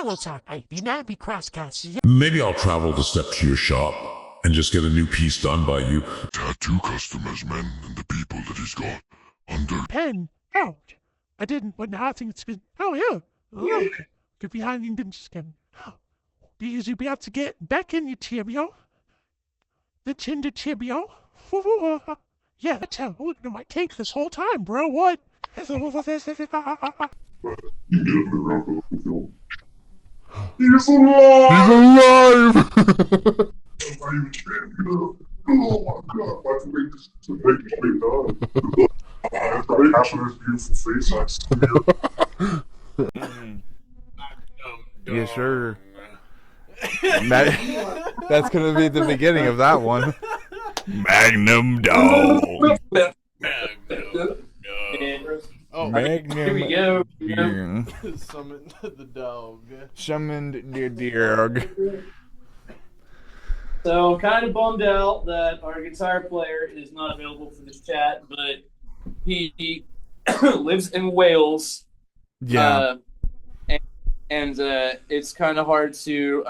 Anatomy Crosscast. Maybe I'll travel the steps to your shop and just get a new piece done by you. Tattoo customers, man, and the people that he's got under. Pen out. I didn't, but now I think it's been. Oh, yeah. Oh, get behind the skin. Because you'll be able to get back in your tibio. The tender tibio. Yeah, that's how it might take this whole time, bro. What? He's alive! He's alive! Oh my god, why do we just make it straight down? After this beautiful face, I see Yeah, sure. That's gonna be the beginning of that one. Magnum dog. Oh, Magnum. here we go. Yeah. Summon the dog. Summoned the dog. So I'm kind of bummed out that our guitar player is not available for this chat, but he lives in Wales. Yeah. And it's kind of hard to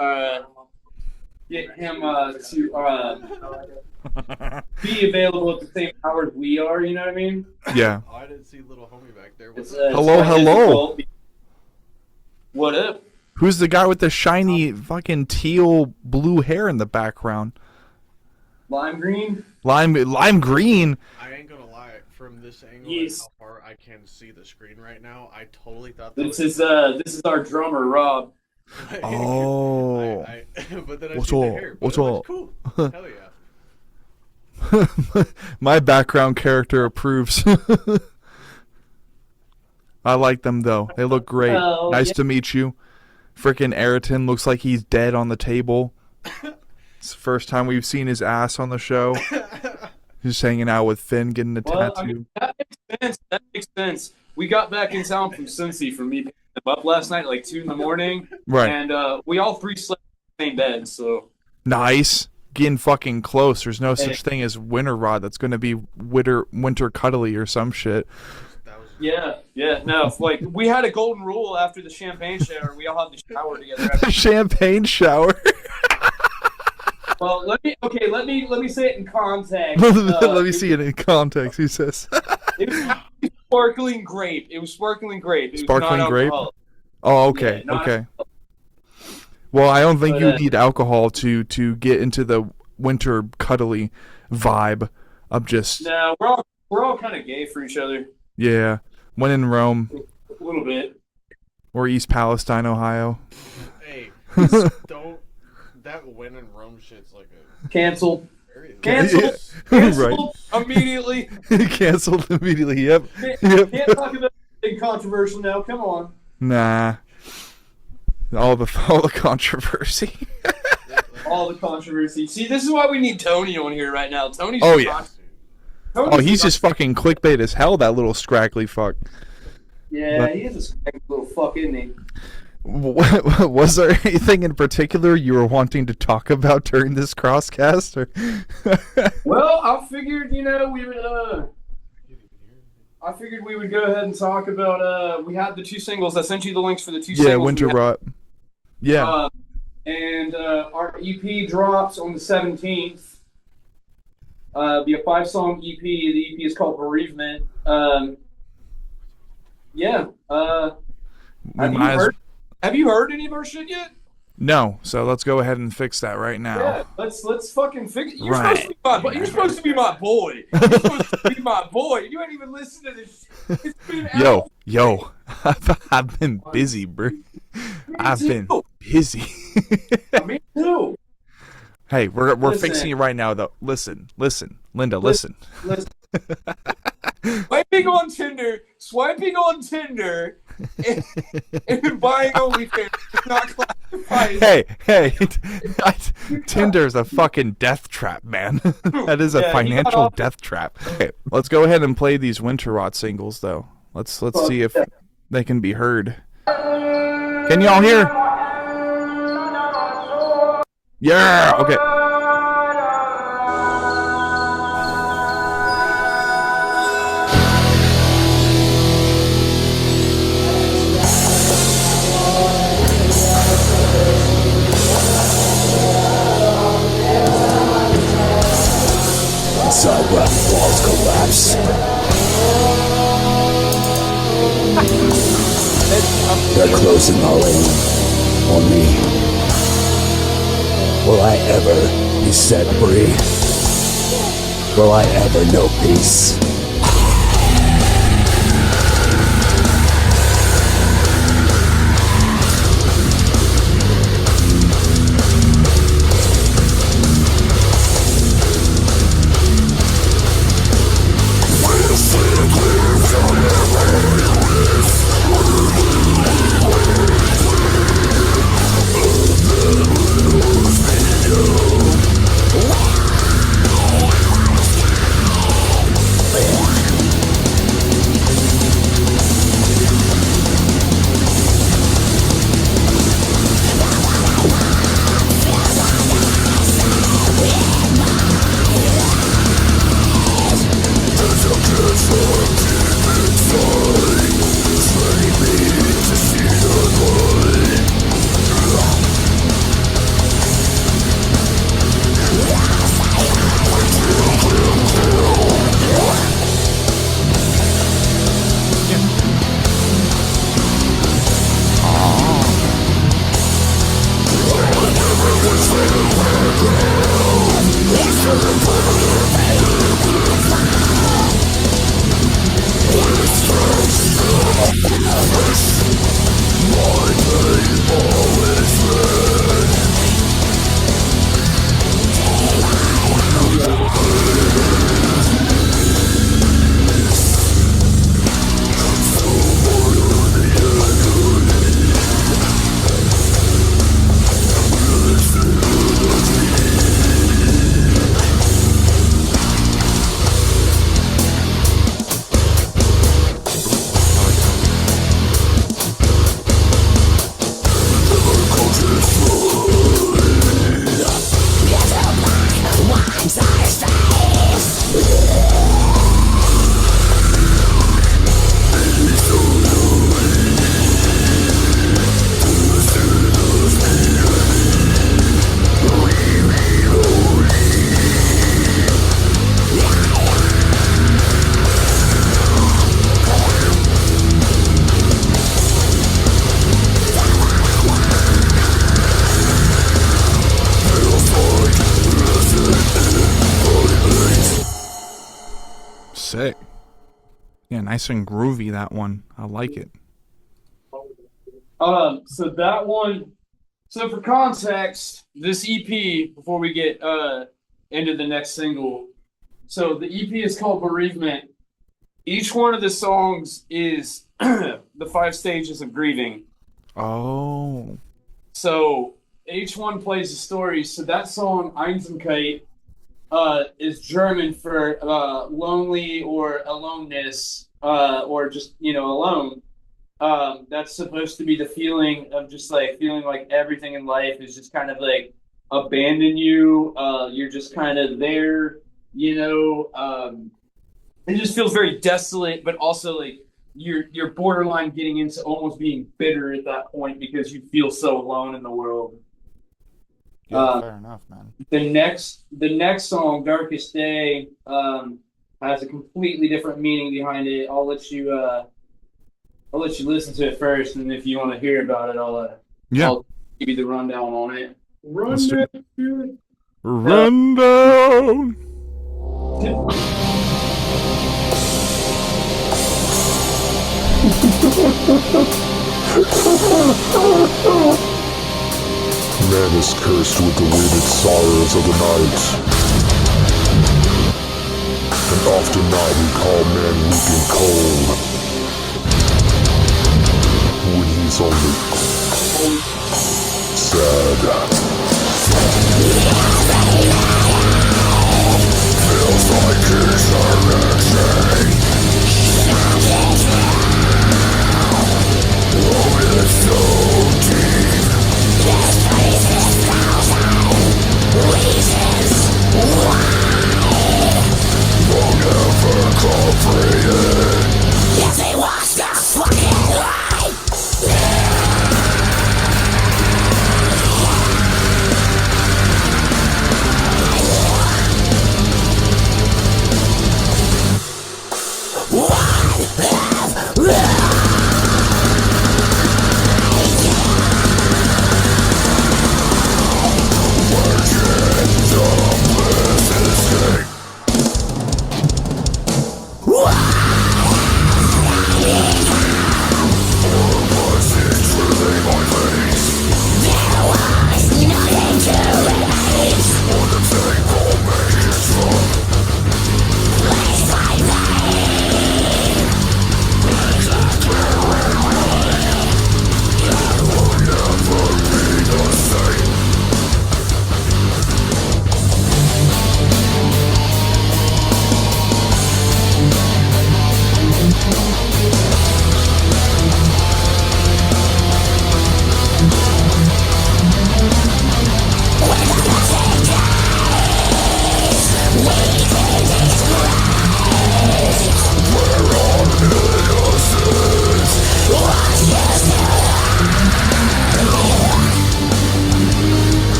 get him to be available at the same hours we are. You know what I mean? Yeah. Oh, I didn't see little homie back there. Hello. What up? Who's the guy with the shiny fucking teal blue hair in the background? Lime green? Lime green? I ain't gonna lie, from this angle Yes. and how far I can see the screen right now, I totally thought This is our drummer, Rob. Oh. But then I What's see the up? hair. What's But it up? looks cool. Hell yeah. My background character approves. I like them though. They look great. Oh, Nice yeah. to meet you. Frickin' Ayrton looks like he's dead on the table. It's the first time we've seen his ass on the show. He's hanging out with Finn, getting a Well, tattoo. I mean, that makes sense. That makes sense. We got back in town from Cincy from me picking him up last night at like 2 in the morning. Right. And we all three slept in the same bed, so. Nice. Getting fucking close. There's no such thing as Winterot. That's going to be winter cuddly or some shit. Yeah. No, like, we had a golden rule after the champagne shower. We all had to shower together. Champagne shower. Well, let me say it in context. Let me see it in context, he says. It was sparkling grape. It was sparkling grape. It was Sparkling grape? non-alcoholic. Oh, okay. Yeah, Okay. Well, I don't think But, you need alcohol to get into the winter cuddly vibe of just No, we're all kind of gay for each other. yeah. When in Rome A little bit. or East Palestine, Ohio. Hey, don't. That win in Rome shit's like a. Canceled. Cancel. Canceled immediately. Canceled immediately. Yep. Can't talk about big controversial now. Come on. Nah. All the controversy. All the controversy. See, this is why we need Tony on here right now. Tony's Oh, yeah. Tony's He's just fucking clickbait as hell, that little scraggly fuck. Yeah, But- he is a scraggly little fuck, isn't he? Was there anything in particular you were wanting to talk about during this crosscast? Or Well, I figured, we would go ahead and talk about we had the 2 singles. I sent you the links for the 2 yeah, singles. Winterot. Yeah. And our EP drops on the 17th. Be a 5-song EP. The EP is called Bereavement. Have you heard any of our shit yet? No, so let's go ahead and fix that right now. Yeah, let's fucking fix it. You're Right. supposed to be my boy. You're supposed to be my boy. You ain't even listened to this. It's been out. Yo, I've been busy, bro. I've been busy. Me too. Hey, we're Listen. fixing it right now, though. Listen, Linda, listen. Listen. Swiping on Tinder, and buying OnlyFans is not classified. Hey, Tinder's a fucking death trap, man. That is a financial death trap. Okay, let's go ahead and play these Winterot singles, though. Let's see if they can be heard. Can y'all hear? Yeah. Okay. walls collapse. They're closing all in on me. Will I ever be set free? Will I ever know peace? Sick. Yeah, nice and groovy, that one. I like it. So that one. So for context, this EP, before we get into the next single, so the EP is called Bereavement. Each one of the songs is the 5 stages of grieving. Oh. So each one plays a story. So that song, Einsamkeit, is German for lonely or aloneness, or just, alone. That's supposed to be the feeling of just like feeling like everything in life is just kind of like abandon you. You're just kind of there, it just feels very desolate, but also like you're borderline getting into almost being bitter at that point because you feel so alone in the world. Yeah, fair enough, man. The next song, Darkest Day, has a completely different meaning behind it. I'll let you listen to it first, and if you want to hear about it, I'll give you the rundown on it. Rundown. Man is cursed with the weighted sorrows of the night, and often now we call man weak and cold, when he's only sad. Feels like his direction. Oh, it's so deep. This place is reasons why will never comprehend. Yes, they watch the fucking life.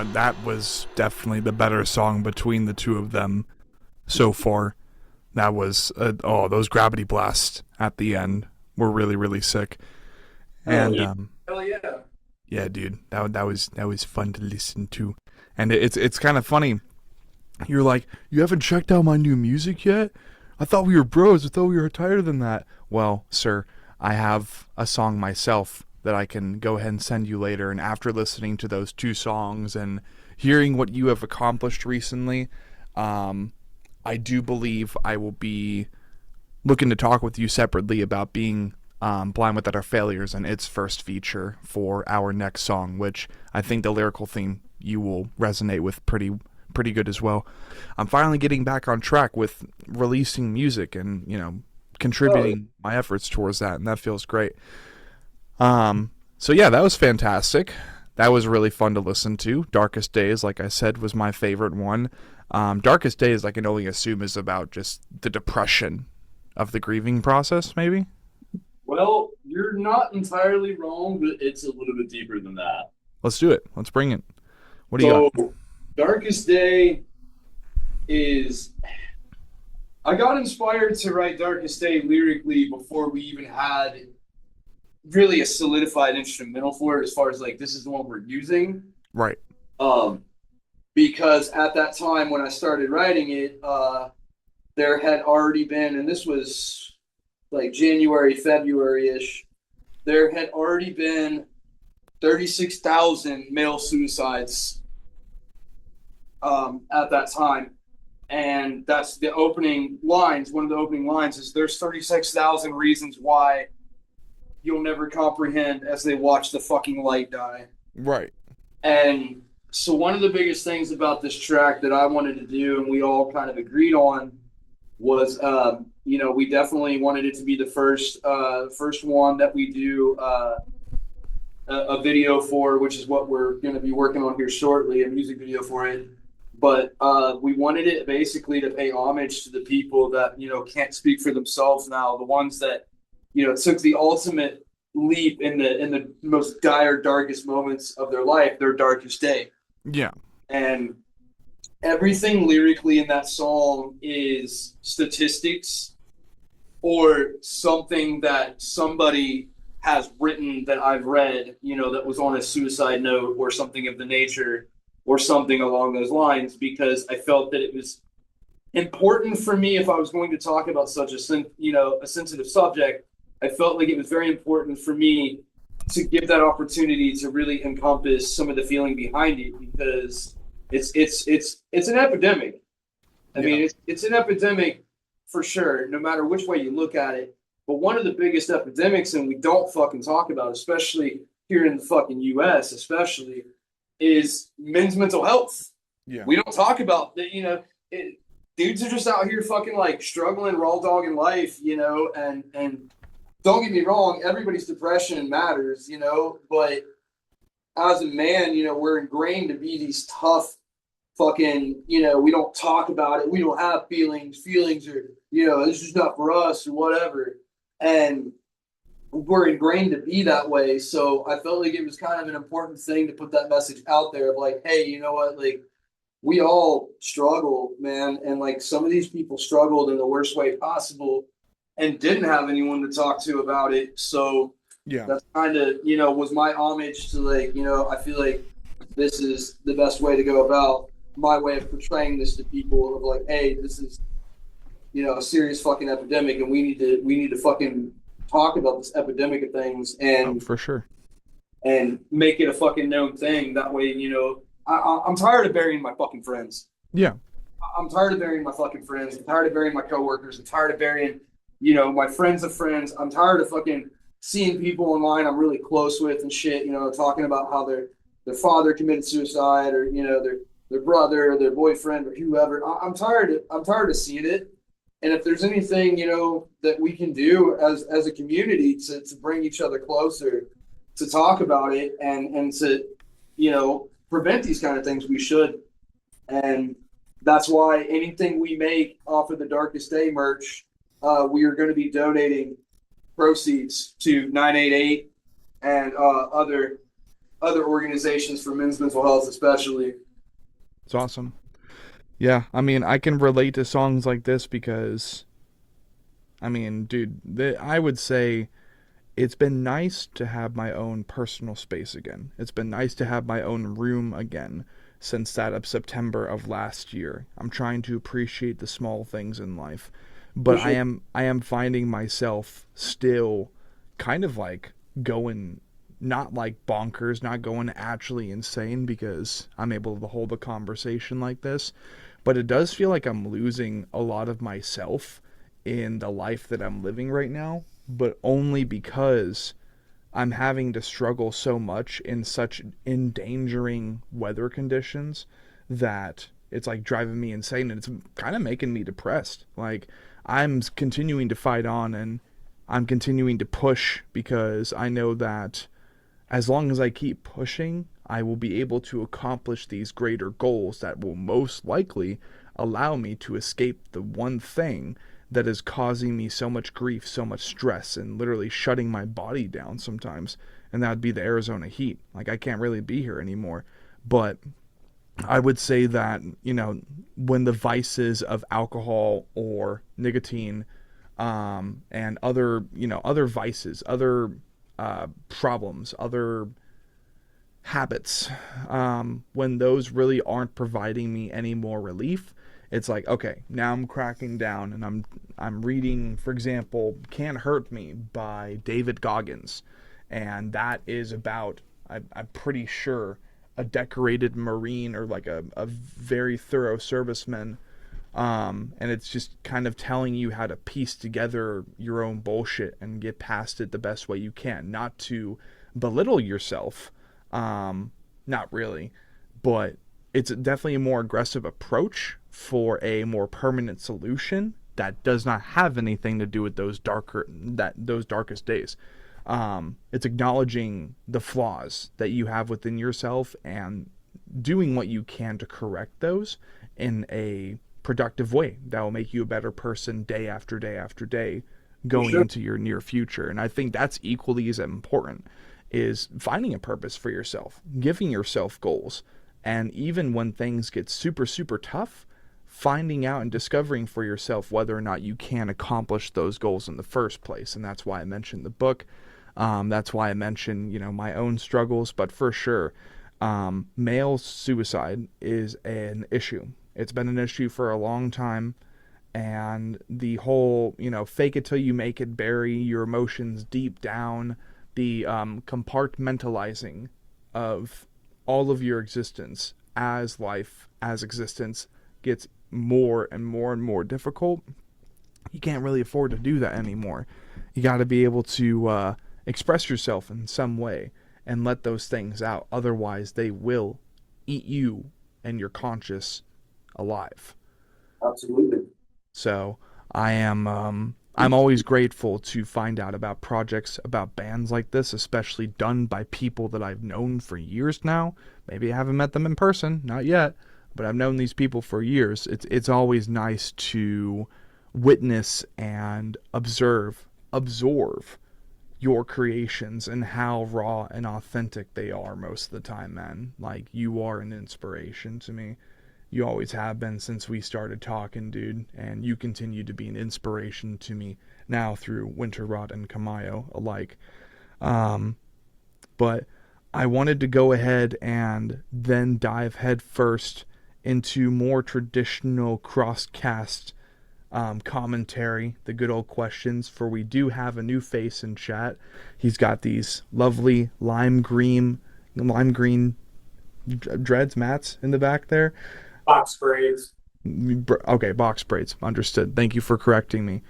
that was definitely the better song between the two of them so far. That was those gravity blasts at the end were really, really sick. And hell yeah. Yeah, dude, that was fun to listen to. And it's kind of funny. You're like, you haven't checked out my new music yet? I thought we were bros. I thought we were tighter than that. Well, sir, I have a song myself that I can go ahead and send you later. And after listening to those two songs and hearing what you have accomplished recently, I do believe I will be looking to talk with you separately about being Blind Without Our Failures and its first feature for our next song, which I think the lyrical theme you will resonate with pretty good as well. I'm finally getting back on track with releasing music and, you know, contributing my efforts towards that, and that feels great. So yeah, that was fantastic. That was really fun to listen to. Darkest Days, like I said, was my favorite one. Darkest Days, I can only assume, is about just the depression of the grieving process, maybe? Well, you're not entirely wrong, but it's a little bit deeper than that. Let's do it. Let's bring it. What do you got? Darkest Day is... I got inspired to write Darkest Day lyrically before we even had really a solidified instrumental for it, as far as like, this is the one we're using. Right. Because at that time when I started writing it, there had already been, and this was like January, February-ish, there had already been 36,000 male suicides at that time. And that's the opening lines. One of the opening lines is, there's 36,000 reasons why you'll never comprehend as they watch the fucking light die. Right. And so one of the biggest things about this track that I wanted to do, and we all kind of agreed on, was, you know, we definitely wanted it to be the first one that we do a video for, which is what we're going to be working on here shortly, a music video for it. But we wanted it basically to pay homage to the people that, you know, can't speak for themselves now, the ones that, you know, took the ultimate leap in the most dire, darkest moments of their life, their darkest day. Yeah. And everything lyrically in that song is statistics or something that somebody has written that I've read, you know, that was on a suicide note or something of the nature or something along those lines, because I felt that it was important for me, if I was going to talk about such a sensitive subject, I felt like it was very important for me to give that opportunity to really encompass some of the feeling behind it, because it's an epidemic. I mean, it's an epidemic for sure, no matter which way you look at it. But one of the biggest epidemics, and we don't fucking talk about, especially here in the fucking US, especially, is men's mental health. Yeah. We don't talk about that, you know, dudes are just out here fucking like struggling, raw dogging life, you know, and don't get me wrong, everybody's depression matters, you know, but as a man, you know, we're ingrained to be these tough fucking, you know, we don't talk about it. We don't have feelings are, you know, this is not for us or whatever. And we're ingrained to be that way. So I felt like it was kind of an important thing to put that message out there of like, hey, you know what, like, we all struggle, man. And like, some of these people struggled in the worst way possible and didn't have anyone to talk to about it. So yeah, that's kind of, you know, was my homage to like, you know, I feel like this is the best way to go about my way of portraying this to people of like, hey, this is, you know, a serious fucking epidemic, and we need to fucking talk about this epidemic of things and for sure, and make it a fucking known thing. That way, you know, I'm tired of burying my fucking friends. Yeah. I'm tired of burying my fucking friends. I'm tired of burying my coworkers. I'm tired of burying, you know, my friends of friends. I'm tired of fucking seeing people online I'm really close with and shit, you know, talking about how their father committed suicide, or, you know, their brother or their boyfriend or whoever. I'm tired of seeing it. And if there's anything, you know, that we can do as a community to bring each other closer, to talk about it and to, you know, prevent these kind of things, we should. And that's why anything we make off of the Darkest Day merch, we are going to be donating proceeds to 988 and other other organizations for men's mental health, especially. It's awesome. Yeah, I mean, I can relate to songs like this because, I mean, dude, I would say it's been nice to have my own personal space again. It's been nice to have my own room again since that of September of last year. I'm trying to appreciate the small things in life, but I am finding myself still kind of like going, not like bonkers, not going actually insane because I'm able to hold a conversation like this, but it does feel like I'm losing a lot of myself in the life that I'm living right now, but only because I'm having to struggle so much in such endangering weather conditions that it's like driving me insane, and it's kind of making me depressed. Like, I'm continuing to fight on, and I'm continuing to push because I know that as long as I keep pushing, I will be able to accomplish these greater goals that will most likely allow me to escape the one thing that is causing me so much grief, so much stress, and literally shutting my body down sometimes. And that would be the Arizona heat. Like, I can't really be here anymore. But I would say that, you know, when the vices of alcohol or nicotine, and other, you know, other vices, other problems, other habits, when those really aren't providing me any more relief, it's like, okay, now I'm cracking down and I'm reading, for example, Can't Hurt Me by David Goggins. And that is about, I'm pretty sure, a decorated Marine or like a very thorough serviceman. And it's just kind of telling you how to piece together your own bullshit and get past it the best way you can. Not to belittle yourself, not really, but it's definitely a more aggressive approach for a more permanent solution that does not have anything to do with those darkest days. It's acknowledging the flaws that you have within yourself and doing what you can to correct those in a productive way that will make you a better person day after day after day going into your near future. And I think that's equally as important, is finding a purpose for yourself, giving yourself goals, and even when things get super, super tough, finding out and discovering for yourself whether or not you can accomplish those goals in the first place. And that's why I mentioned the book. That's why I mentioned, you know, my own struggles. But for sure, male suicide is an issue. It's been an issue for a long time. And the whole, you know, fake it till you make it, bury your emotions deep down, the compartmentalizing of all of your existence as life, as existence, gets more and more and more difficult. You can't really afford to do that anymore. You got to be able to express yourself in some way and let those things out. Otherwise, they will eat you and your conscious alive. Absolutely. So I'm always grateful to find out about projects, about bands like this, especially done by people that I've known for years now. Maybe I haven't met them in person, not yet, but I've known these people for years. It's always nice to witness and absorb your creations and how raw and authentic they are most of the time, man. Like, you are an inspiration to me. You always have been since we started talking, dude, and you continue to be an inspiration to me now through Winterot and Camayo alike. But I wanted to go ahead and then dive headfirst into more traditional crosscast commentary, the good old questions, for we do have a new face in chat. He's got these lovely lime green dreads, mats in the back there. Box braids. Okay, box braids. Understood. Thank you for correcting me.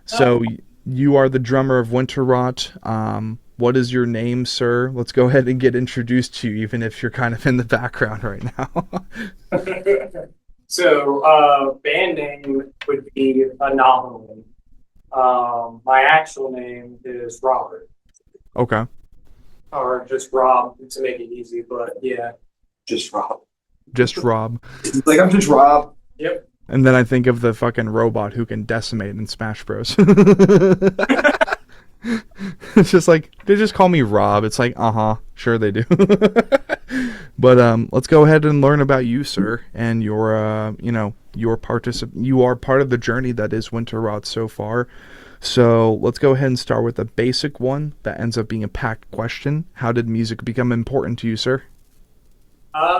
So you are the drummer of Winterot. What is your name, sir? Let's go ahead and get introduced to you, even if you're kind of in the background right now. So, band name would be Anomaly. My actual name is Robert. Okay. Or just Rob, to make it easy, but yeah. Just Rob. Just Rob. Like, I'm just Rob. Yep. And then I think of the fucking robot who can decimate in Smash Bros. It's just like they just call me Rob. It's like, sure they do. But let's go ahead and learn about you, sir, and your you are part of the journey that is Winterot so far. So let's go ahead and start with a basic one that ends up being a packed question. How did music become important to you, sir?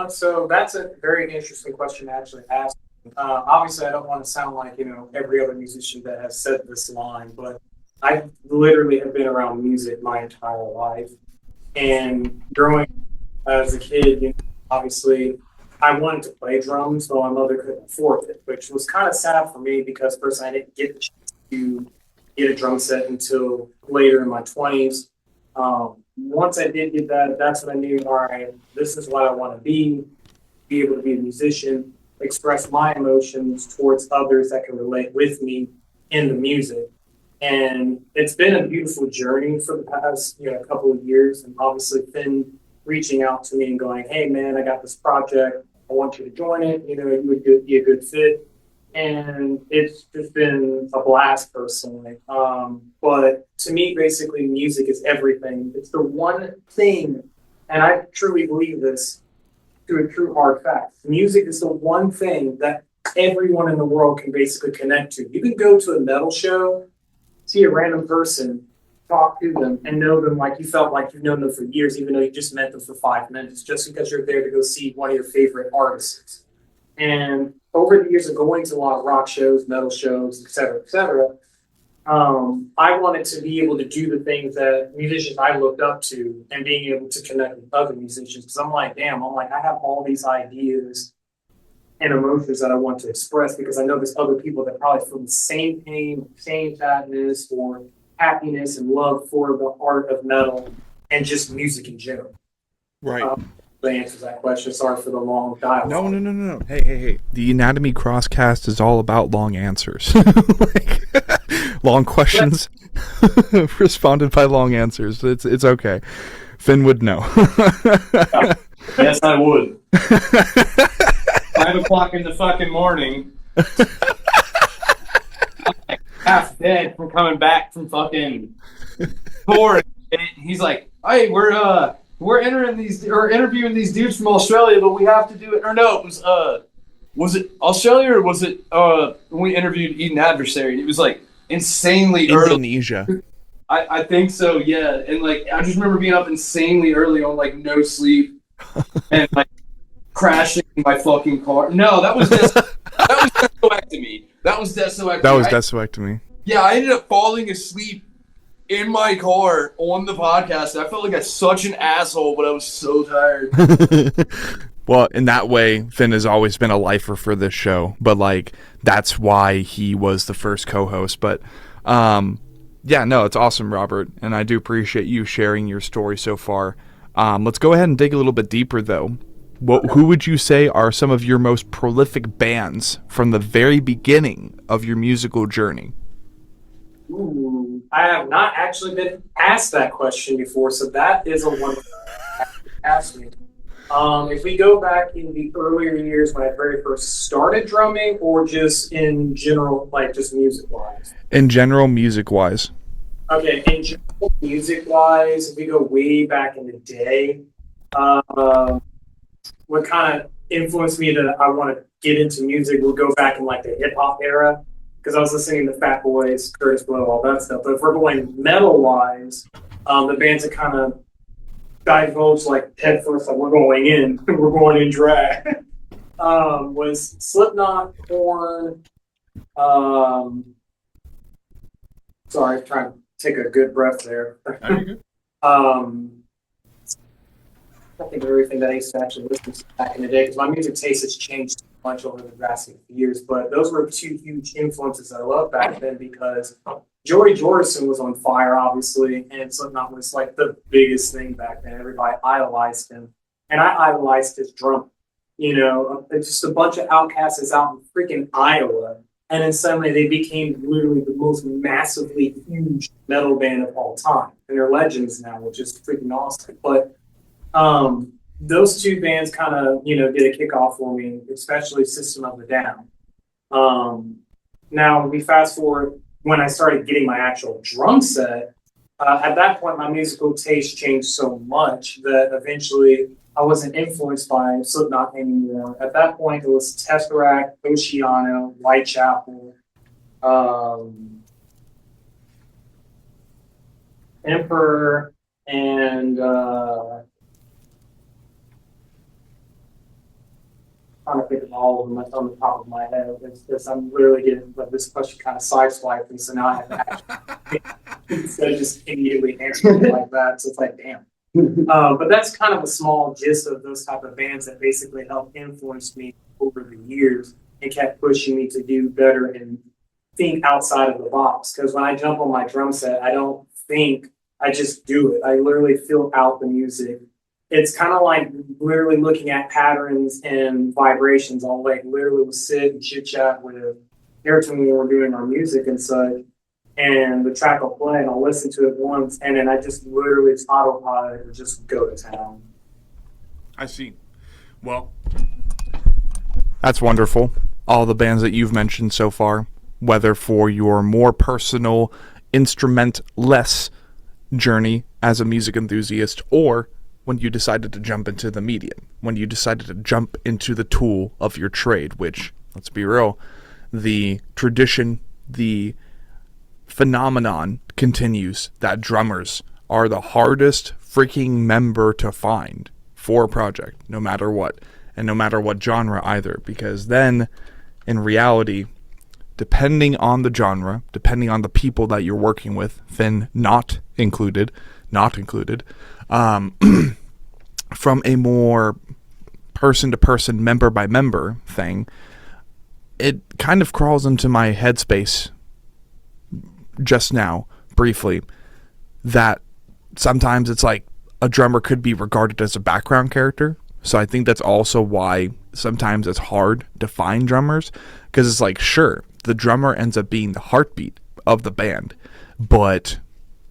So that's a very interesting question to actually ask. Obviously, I don't want to sound like, every other musician that has said this line, but I literally have been around music my entire life. And growing as a kid, obviously, I wanted to play drums, though my mother couldn't afford it, which was kind of sad for me because first I didn't get the chance to get a drum set until later in my 20s. Once I did get that, that's when I knew, all right, this is what I want to be able to be a musician, express my emotions towards others that can relate with me in the music. And it's been a beautiful journey for the past, couple of years. And obviously Finn reaching out to me and going, hey man, I got this project. I want you to join it. You would be a good fit. And it's just been a blast personally. But to me, basically, music is everything. It's the one thing, and I truly believe this to a true hard fact. Music is the one thing that everyone in the world can basically connect to. You can go to a metal show, see a random person, talk to them, and know them like you felt like you've known them for years, even though you just met them for 5 minutes, just because you're there to go see one of your favorite artists. And over the years of going to a lot of rock shows, metal shows, et cetera, I wanted to be able to do the things that musicians I looked up to and being able to connect with other musicians. Because I'm like, I have all these ideas and emotions that I want to express because I know there's other people that probably feel the same pain, same sadness, or happiness and love for the art of metal and just music in general. Right. That answers that question. Sorry for the long dialogue. No. Hey. The Anatomy Crosscast is all about long answers. Long questions responded by long answers. It's okay. Finn would know. Yes, I would. 5 o'clock in the fucking morning. I'm like half dead from coming back from fucking tour. And he's like, hey, we're interviewing these dudes from Australia, but we have to do it. Or no, it was it Australia or was it when we interviewed Eden Adversary? And it was like insanely early. Indonesia. I think so, yeah. And like I just remember being up insanely early on like no sleep and like crashing my fucking car. No, that was desoectomy. That was desoectomy. Yeah, I ended up falling asleep in my car on the podcast. I felt like such an asshole, but I was so tired. Well, in that way, Finn has always been a lifer for this show, but like that's why he was the first co-host. But yeah, no, it's awesome, Robert, and I do appreciate you sharing your story so far. Let's go ahead and dig a little bit deeper, though. Who would you say are some of your most prolific bands from the very beginning of your musical journey? Ooh, I have not actually been asked that question before, so that is a wonderful ask me. If we go back in the earlier years when I very first started drumming, or just in general, like just music-wise? In general, music-wise. Okay, in general, music-wise, if we go way back in the day, what kind of influenced me that I want to get into music will go back in like the hip-hop era, because I was listening to Fat Boys, Curtis Blow, all that stuff. But if we're going metal-wise, the bands that kind of divulged like head first, like we're going in drag, was Slipknot, Korn. Sorry, trying to take a good breath there. I think of everything that I used to actually listen to back in the day, because my music taste has changed so much over the past years. But those were two huge influences I loved back then, because Joey Jordison was on fire, obviously, and Slipknot was like the biggest thing back then. Everybody idolized him, and I idolized his drum. It's just a bunch of outcasts out in freaking Iowa, and then suddenly they became literally the most massively huge metal band of all time, and they're legends now, which is freaking awesome. But those two bands kind of, did a kickoff for me, especially System of a Down. Now we fast forward when I started getting my actual drum set. At that point, my musical taste changed so much that eventually I wasn't influenced by Slipknot anymore. At that point, it was Tesseract, Oceano, Whitechapel, Emperor, and trying to think of all of them that's on the top of my head. It's I'm literally getting like this question kind of sideswiped me, so now I have to actually instead of just immediately answering it like that. So it's like, damn. But that's kind of a small gist of those type of bands that basically helped influence me over the years and kept pushing me to do better and think outside of the box. Because when I jump on my drum set, I don't think, I just do it. I literally feel out the music. It's kind of like literally looking at patterns and vibrations. I'll like literally sit and chit chat with Ayrton when we were doing our music and such. And the track will play and I'll listen to it once and then I just literally it's autopilot and just go to town. I see. Well, that's wonderful. All the bands that you've mentioned so far, whether for your more personal, instrument-less journey as a music enthusiast or when you decided to jump into the medium, when you decided to jump into the tool of your trade, which, let's be real, the tradition, the phenomenon continues that drummers are the hardest freaking member to find for a project, no matter what, and no matter what genre either, because then, in reality, depending on the genre, depending on the people that you're working with, Finn not included, from a more person-to-person, member-by-member thing, it kind of crawls into my headspace just now, briefly, that sometimes it's like a drummer could be regarded as a background character. So I think that's also why sometimes it's hard to find drummers, because it's like, sure, the drummer ends up being the heartbeat of the band, but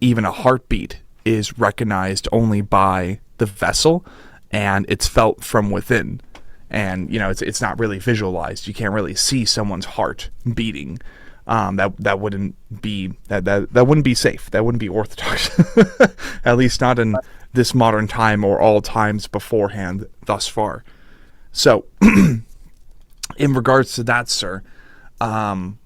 even a heartbeat is recognized only by the vessel, and it's felt from within. And, you know, it's not really visualized. You can't really see someone's heart beating. That wouldn't be that wouldn't be safe. That wouldn't be orthodox. At least not in this modern time or all times beforehand thus far. So, in regards to that, sir, pardon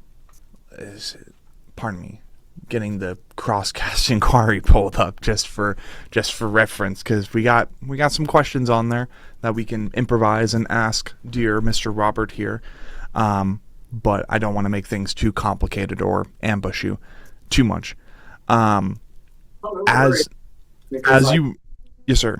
me, getting the Crosscast inquiry pulled up just for reference, because we got some questions on there that we can improvise and ask dear Mr. Robert here. But I don't want to make things too complicated or ambush you too much. As you, yes, sir.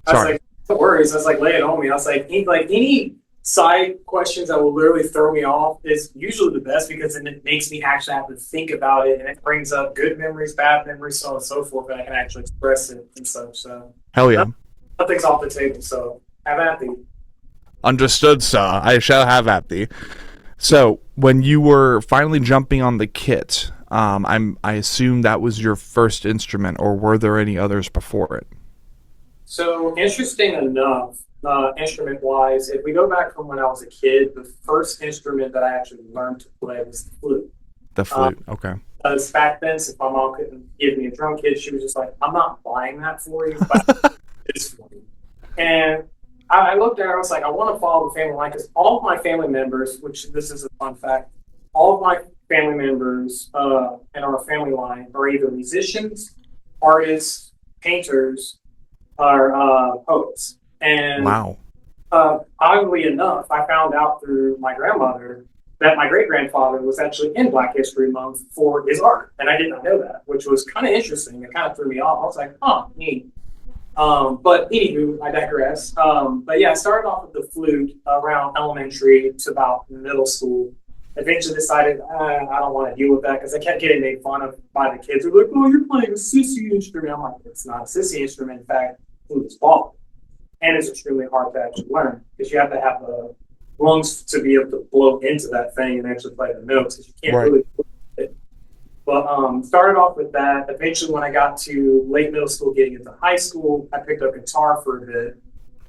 I was Sorry. like, no worries. I was like, lay it on me. I was like, any side questions that will literally throw me off is usually the best, because then it makes me actually have to think about it, and it brings up good memories, bad memories, so on and so forth, and I can actually express it and such. So Hell yeah. Nothing's off the table. So have at thee. Understood, sir. I shall have at thee. So, when you were finally jumping on the kit, I assume that was your first instrument, or were there any others before it? So, interesting enough, instrument-wise, if we go back from when I was a kid, the first instrument that I actually learned to play was the flute. The flute, okay. Because back then, since my mom couldn't give me a drum kit, she was just like, I'm not buying that for you, but it's for you. And I looked at her, I was like, I want to follow the family line, because all of my family members, which this is a fun fact, all of my family members in our family line are either musicians, artists, painters, or poets. And wow. Oddly enough, I found out through my grandmother that my great-grandfather was actually in Black History Month for his art. And I did not know that, which was kind of interesting. It kind of threw me off. I was like, huh, neat. But anywho, I digress. But yeah, I started off with the flute around elementary to about middle school. Eventually decided I don't want to deal with that, because I kept getting made fun of by the kids. They're like, oh, you're playing a sissy instrument. I'm like, it's not a sissy instrument. In fact, flute is ball. And it's extremely hard to actually learn, because you have to have the lungs to be able to blow into that thing and actually play the notes, because you can't really play it. But started off with that. Eventually, when I got to late middle school, getting into high school, I picked up guitar for a bit.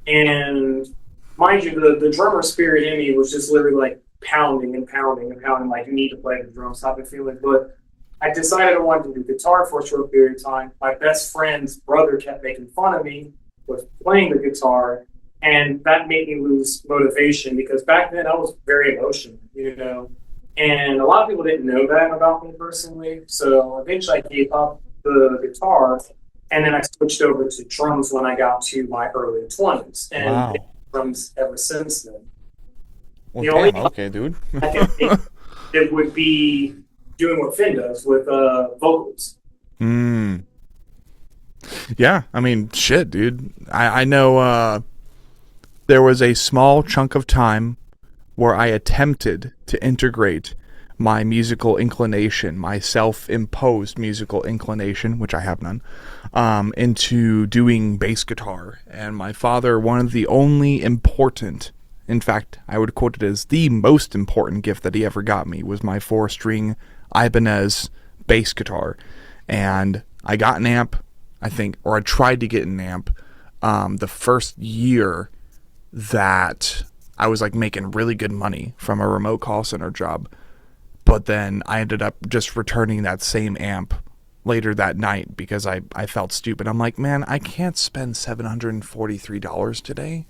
And mind you, the drummer spirit in me was just literally like pounding and pounding and pounding, like, you need to play the drums type of feeling. But I decided I wanted to do guitar for a short period of time. My best friend's brother kept making fun of me with playing the guitar, and that made me lose motivation because back then I was very emotional, and a lot of people didn't know that about me personally. So eventually I gave up the guitar, and then I switched over to drums when I got to my early 20s, and been drums ever since then. Well, the only okay, dude. I can think it would be doing what Finn does with vocals. Yeah, I mean, shit, dude. I know there was a small chunk of time where I attempted to integrate my musical inclination, my self-imposed musical inclination, which I have none, into doing bass guitar. And my father, one of the only important, in fact, I would quote it as the most important gift that he ever got me, was my 4-string Ibanez bass guitar. And I got an amp, I think, or I tried to get an amp the first year that I was like making really good money from a remote call center job. But then I ended up just returning that same amp later that night because I felt stupid. I'm like, man, I can't spend $743 today.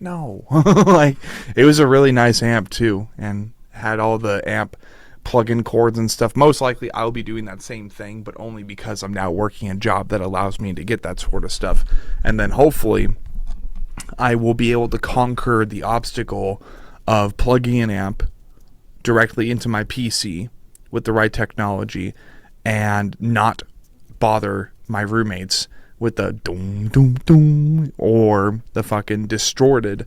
No. Like, it was a really nice amp too, and had all the amp plug-in cords and stuff. Most likely I'll be doing that same thing, but only because I'm now working a job that allows me to get that sort of stuff. And then hopefully I will be able to conquer the obstacle of plugging an amp directly into my PC with the right technology and not bother my roommates with the doom doom doom or the fucking distorted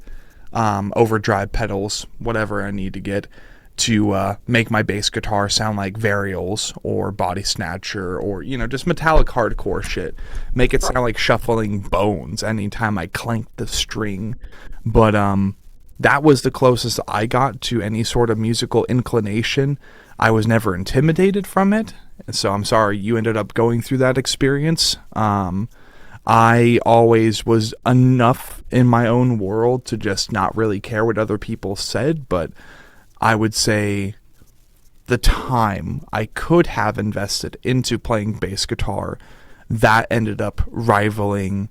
overdrive pedals, whatever I need to get to make my bass guitar sound like Varials or Body Snatcher or, just metallic hardcore shit. Make it sound like shuffling bones anytime I clank the string. But that was the closest I got to any sort of musical inclination. I was never intimidated from it, so I'm sorry you ended up going through that experience. I always was enough in my own world to just not really care what other people said, but I would say the time I could have invested into playing bass guitar, that ended up rivaling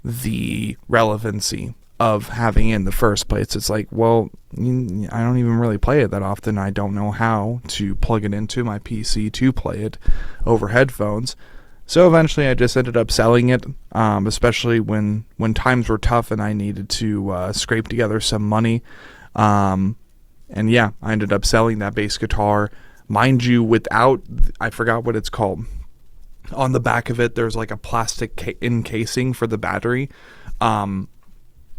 the relevancy of having it in the first place. It's like, well, I don't even really play it that often. I don't know how to plug it into my PC to play it over headphones. So eventually I just ended up selling it, especially when times were tough and I needed to scrape together some money. And yeah, I ended up selling that bass guitar, mind you, without, I forgot what it's called. On the back of it, there's like a plastic encasing for the battery.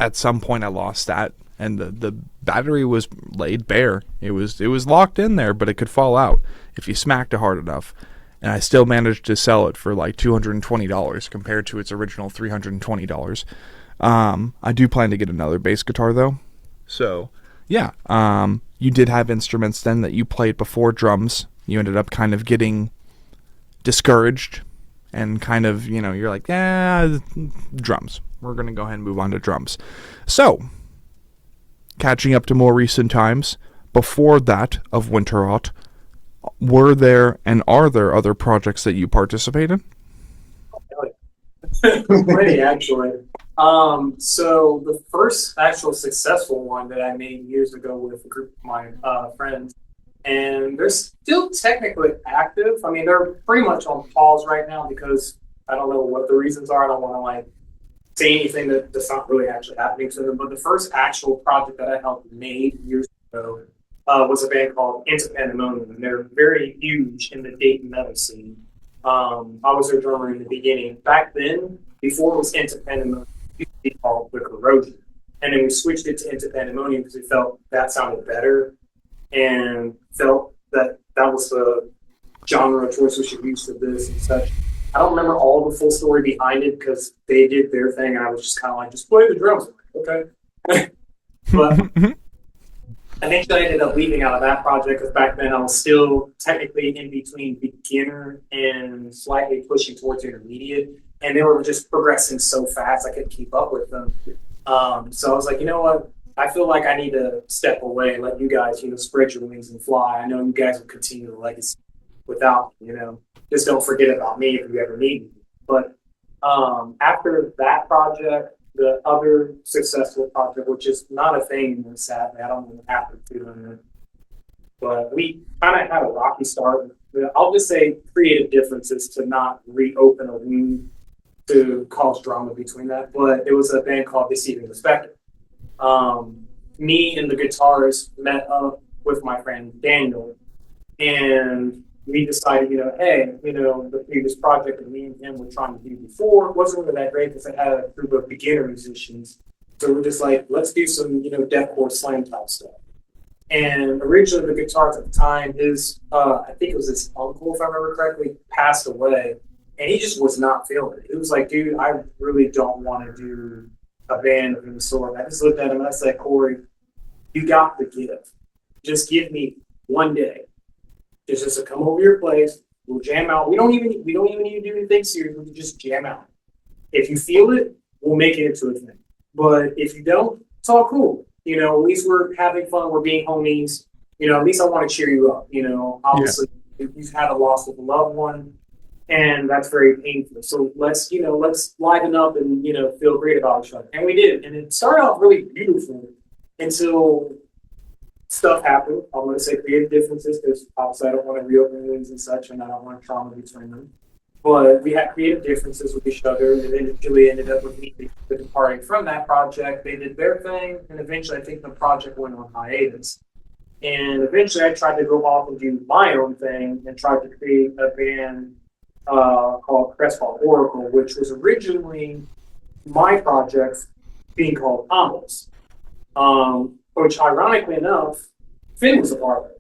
At some point I lost that, and the battery was laid bare. It was locked in there, but it could fall out if you smacked it hard enough. And I still managed to sell it for like $220 compared to its original $320. I do plan to get another bass guitar though. So yeah, you did have instruments then that you played before drums. You ended up kind of getting discouraged and kind of, you're like, drums. We're going to go ahead and move on to drums. So, catching up to more recent times, before that of Winterot, were there and are there other projects that you participate in? Plenty, actually. So the first actual successful one that I made years ago with a group of my friends, and they're still technically active. I mean, they're pretty much on pause right now because I don't know what the reasons are. I don't want to say anything that's not really actually happening to them. But the first actual project that I helped made years ago was a band called Into Pandemonium, and they're very huge in the Dayton metal scene. I was their drummer in the beginning. Back then, before it was Into Pandemonium, it used to be called The Corrosion. And then we switched it to Into Pandemonium because we felt that sounded better and felt that that was the genre choice we should use for this and such. I don't remember all the full story behind it because they did their thing and I was just kind of like, just play the drums. Okay. But eventually I ended up leaving out of that project because back then I was still technically in between beginner and slightly pushing towards intermediate. And they were just progressing so fast I couldn't keep up with them. So I was like, you know what? I feel like I need to step away and let you guys, spread your wings and fly. I know you guys will continue the legacy. without, just don't forget about me if you ever need me. But after that project, the other successful project, which is not a thing, sadly, I don't know what happened to it, but we kind of had a rocky start. I'll just say creative differences to not reopen a wound to cause drama between that. But it was a band called Deceiving the Spectre. Me and the guitarist met up with my friend Daniel, and we decided, hey, the previous project that me and him were trying to do before wasn't really that great because it had a group of beginner musicians. So we're just like, let's do some, deathcore slam type stuff. And originally the guitarist at the time, I think it was his uncle, if I remember correctly, passed away. And he just was not feeling it. It was like, dude, I really don't want to do a band of any sort. I just looked at him and I said, Corey, you got the gift. Just give me one day. Just to come over your place, we'll jam out. We don't even need to do anything serious. We can just jam out. If you feel it, we'll make it into a thing. But if you don't, it's all cool. At least we're having fun. We're being homies. At least I want to cheer you up. Obviously you've had a loss of a loved one, and that's very painful. So let's liven up and, feel great about each other. And we did. And it started off really beautiful until stuff happened. I'm going to say creative differences because obviously I don't want to reopen wounds and such, and I don't want trauma between them. But we had creative differences with each other, and eventually ended up with me departing from that project. They did their thing, and eventually I think the project went on hiatus. And eventually I tried to go off and do my own thing and tried to create a band called Crestfall Oracle, which was originally my project being called Combos, which ironically enough, Finn was a part of.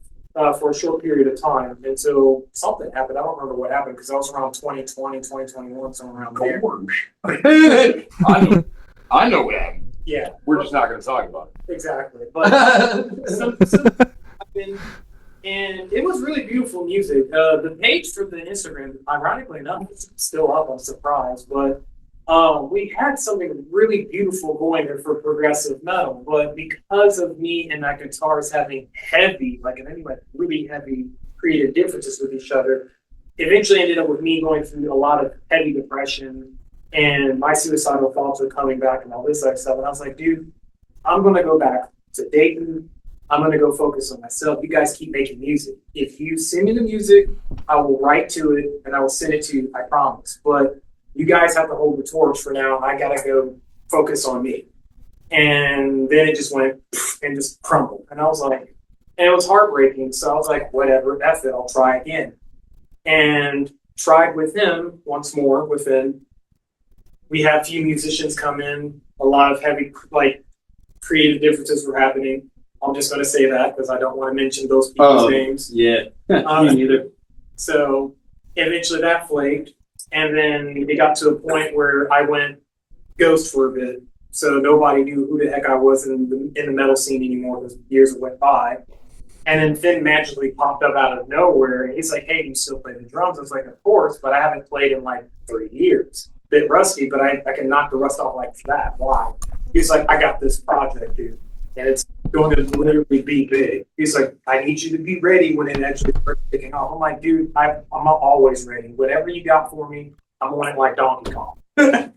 For a short period of time until something happened. I don't remember what happened because that was around 2020, 2021, somewhere around there. I know what happened. Yeah. We're just not going to talk about it. Exactly. But something happened, and it was really beautiful music. The page for the Instagram, ironically enough, is still up. I'm surprised. But we had something really beautiful going there for progressive metal, but because of me and that guitarist having really heavy creative differences with each other, eventually ended up with me going through a lot of heavy depression and my suicidal thoughts were coming back and all this other stuff. And I was like, dude, I'm going to go back to Dayton. I'm going to go focus on myself. You guys keep making music. If you send me the music, I will write to it and I will send it to you, I promise. But you guys have to hold the torch for now. I got to go focus on me. And then it just went and just crumbled. And I was like, and it was heartbreaking. So I was like, whatever, F it, I'll try again. And tried with him once more within. We had a few musicians come in, a lot of heavy, creative differences were happening. I'm just going to say that because I don't want to mention those people's names. Yeah, me neither. So eventually that flaked. And then it got to a point where I went ghost for a bit. So nobody knew who the heck I was in the metal scene anymore because years went by. And then Finn magically popped up out of nowhere. And he's like, hey, do you still play the drums? I was like, of course, but I haven't played in 3 years. Bit rusty, but I can knock the rust off like that. Why? He's like, I got this project, dude. And it's going to literally be big. He's like, I need you to be ready when it actually starts kicking off. I'm like, dude, I'm always ready. Whatever you got for me, I'm on it like Donkey Kong. But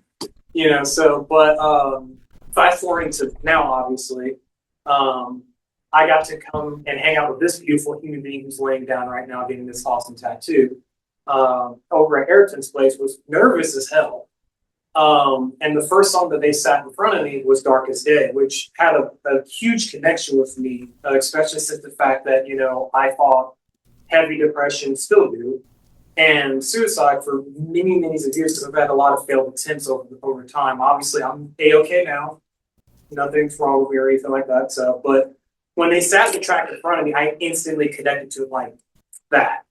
fast forwarding to now, obviously, I got to come and hang out with this beautiful human being who's laying down right now getting this awesome tattoo over at Ayrton's place. Was nervous as hell. And the first song that they sat in front of me was Darkest Day, which had a huge connection with me, especially since the fact that, I fought heavy depression, still do, and suicide for many, many years because I've had a lot of failed attempts over time. Obviously, I'm A-okay now. Nothing's wrong with me or anything like that. So, but when they sat the track in front of me, I instantly connected to it like that.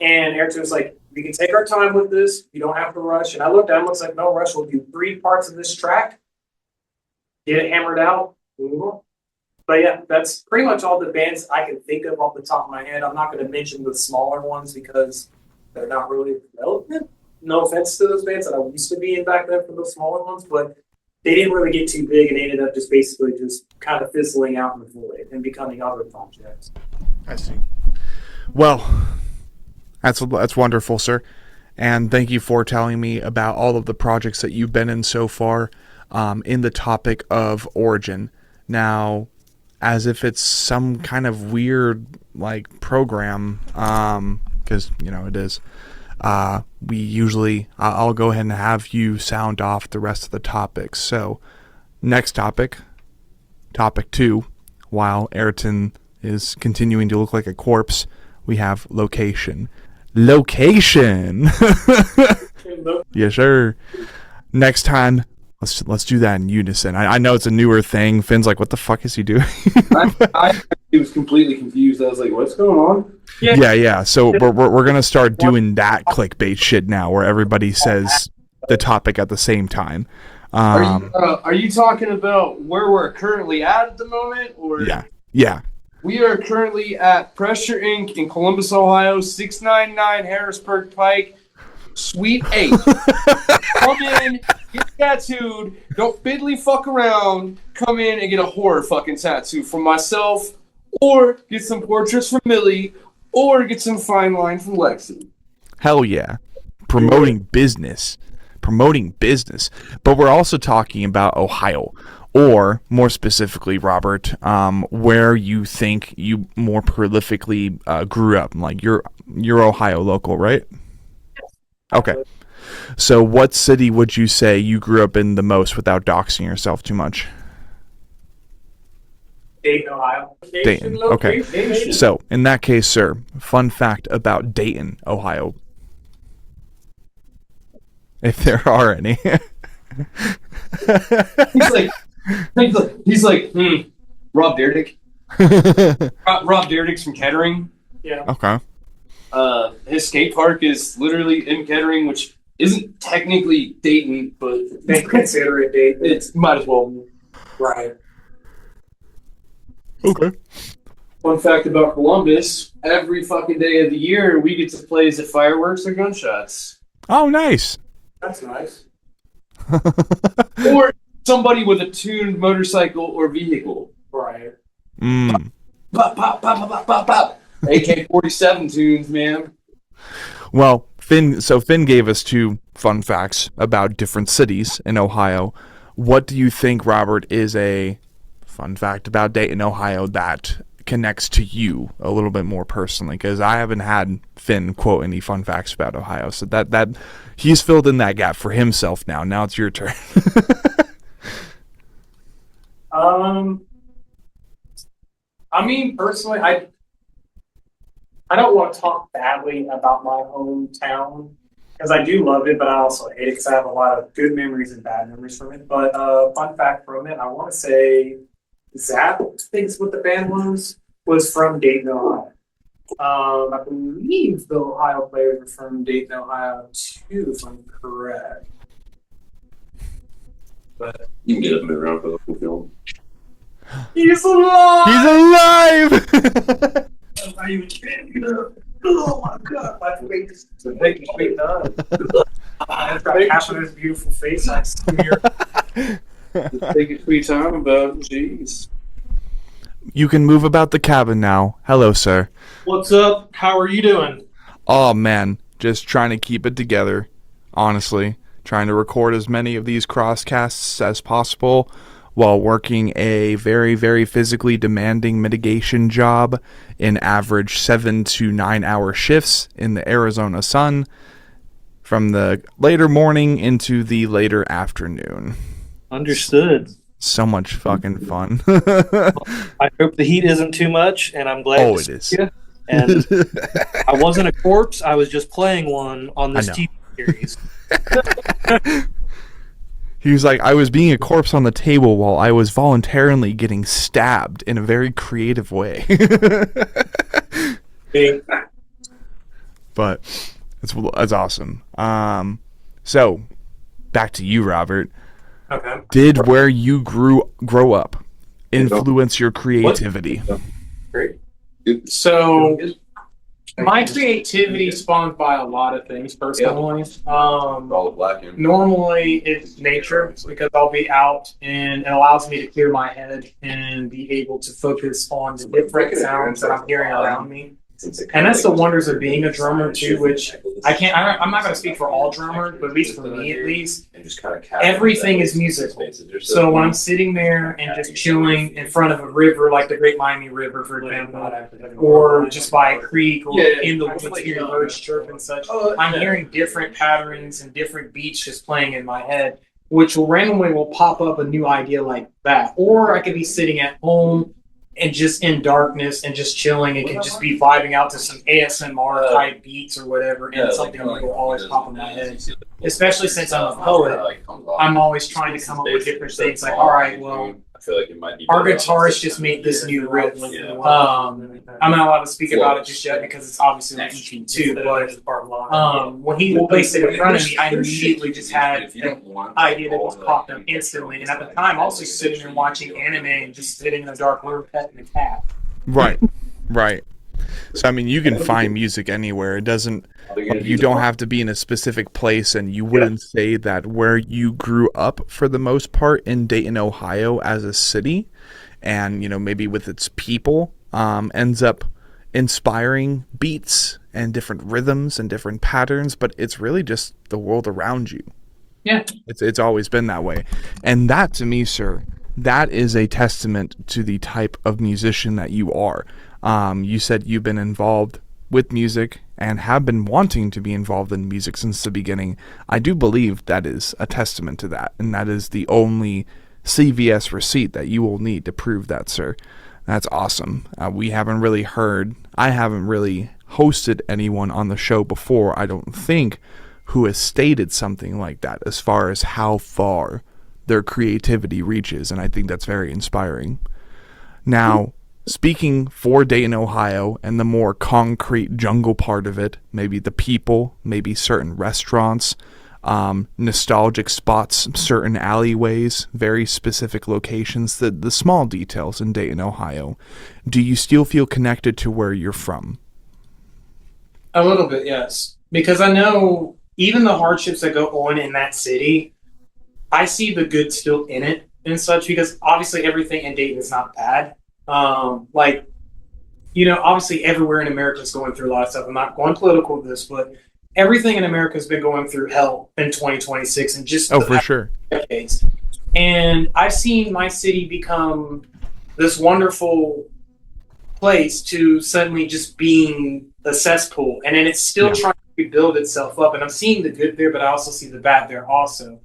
And Ayrton was like, we can take our time with this. You don't have to rush. And I looked at him and was like, no rush. We'll do 3 parts of this track. Get it hammered out. Move on. But yeah, that's pretty much all the bands I can think of off the top of my head. I'm not going to mention the smaller ones because they're not really relevant. No offense to those bands that I used to be in back then for those smaller ones, but they didn't really get too big and they ended up just basically just kind of fizzling out in the void and becoming other projects. I see. Well, That's wonderful, sir. And thank you for telling me about all of the projects that you've been in so far in the topic of origin. Now, as if it's some kind of weird like program, because it is. We usually I'll go ahead and have you sound off the rest of the topics. So, next topic 2. While Ayrton is continuing to look like a corpse, we have location. Location. Yes, sir. Next time, let's do that in unison. I know it's a newer thing. Finn's like, what the fuck is he doing? I was completely confused. I was like, what's going on? Yeah. So we're gonna start doing that clickbait shit now, where everybody says the topic at the same time. Are you talking about where we're currently at the moment, or Yeah. We are currently at Pressure Inc. in Columbus, Ohio, 699 Harrisburg Pike, Suite 8. Come in, get tattooed, don't fiddly fuck around, come in and get a horror fucking tattoo from myself, or get some portraits from Millie, or get some fine line from Lexi. Hell yeah. Promoting business. But we're also talking about Ohio. Or, more specifically, Robert, where you think you more prolifically grew up. Like, you're Ohio local, right? Okay. So what city would you say you grew up in the most without doxing yourself too much? Dayton, Ohio. Dayton, okay. So, in that case, sir, fun fact about Dayton, Ohio. If there are any. He's like, Rob Dyrdek. Rob Dyrdek's from Kettering. Yeah. Okay. His skate park is literally in Kettering, which isn't technically Dayton, but They consider it Dayton. it's might as well. Right. Okay. Fun fact about Columbus, every fucking day of the year, we get to play as if fireworks or gunshots. Oh, nice. That's nice. Or somebody with a tuned motorcycle or vehicle. Right. Pop, pop, pop, pop, pop, pop, pop. AK-47 tunes, man. Well, Finn gave us 2 fun facts about different cities in Ohio. What do you think, Robert, is a fun fact about Dayton, Ohio that connects to you a little bit more personally? Because I haven't had Finn quote any fun facts about Ohio, so that he's filled in that gap for himself now. Now it's your turn. I mean, personally, I don't want to talk badly about my hometown because I do love it, but I also hate it because I have a lot of good memories and bad memories from it. But fun fact from it, I want to say Zap, I think is what the band was from Dayton, Ohio. I believe the Ohio players are from Dayton, Ohio too, if I'm correct. But You can get up and move around for the film. he's alive! He's alive! I'm not even kidding. Oh my god, my face is making me nuts. I've got half of this beautiful face I see here. Take a sweet time about jeez. You can move about the cabin now. Hello, sir. What's up? How are you doing? Oh, man. Just trying to keep it together. Honestly. Trying to record as many of these crosscasts as possible while working a very, very physically demanding mitigation job in average 7 to 9 hour shifts in the Arizona sun from the later morning into the later afternoon. Understood. So much fucking fun. I hope the heat isn't too much, and I'm glad Oh, to it see is. you. And I wasn't a corpse. I was just playing one on this I know. TV series. He was like, I was being a corpse on the table while I was voluntarily getting stabbed in a very creative way. But that's awesome. So back to you, Robert. Okay. Did where you grow up influence your creativity? Great. So, my creativity spawned by a lot of things, personally. All of Blackened. Normally, it's nature because I'll be out and it allows me to clear my head and be able to focus on the different sounds that I'm hearing around me. And that's the wonders of being a drummer too, which I'm not going to speak for all drummers, but at least for me at least, everything is musical. So when I'm sitting there and just chilling in front of a river like the Great Miami River, for example, or just by a creek or in the woods hearing birds chirp and such, I'm hearing different patterns and different beats just playing in my head, which will pop up a new idea like that. Or I could be sitting at home and just in darkness and just chilling and can just be vibing out to some ASMR type beats or whatever, and something will always pop in my head. Especially since I'm a poet, I'm always trying to come up with different things. Like, all right, well, our guitarist just made this new riff. I'm not allowed to speak about it just yet because it's obviously an EP too. But when he placed it in front of me, I immediately just had an idea that just popped up instantly. And at the time, also sitting there watching anime and just sitting in a dark room petting a cat. Right, right. So I mean, you can find music anywhere. It doesn't. You don't have to be in a specific place, and you wouldn't say that where you grew up, for the most part, in Dayton, Ohio, as a city, and maybe with its people, ends up inspiring beats and different rhythms and different patterns. But it's really just the world around you. Yeah, it's always been that way, and that, to me, sir, that is a testament to the type of musician that you are. You said you've been involved with music and have been wanting to be involved in music since the beginning. I do believe that is a testament to that, and that is the only CVS receipt that you will need to prove that, sir. That's awesome. I haven't really hosted anyone on the show before, I don't think, who has stated something like that as far as how far their creativity reaches, and I think that's very inspiring. Now, speaking for Dayton, Ohio, and the more concrete jungle part of it, maybe the people, maybe certain restaurants, nostalgic spots, certain alleyways, very specific locations, the small details in Dayton, Ohio, do you still feel connected to where you're from? A little bit, yes. Because I know even the hardships that go on in that city, I see the good still in it and such, because obviously everything in Dayton is not bad. Obviously everywhere in America is going through a lot of stuff. I'm not going political with this, but everything in America has been going through hell in 2026 and just for sure decades. And I've seen my city become this wonderful place to suddenly just being a cesspool, and then it's still trying to rebuild itself up. And I'm seeing the good there, but I also see the bad there also.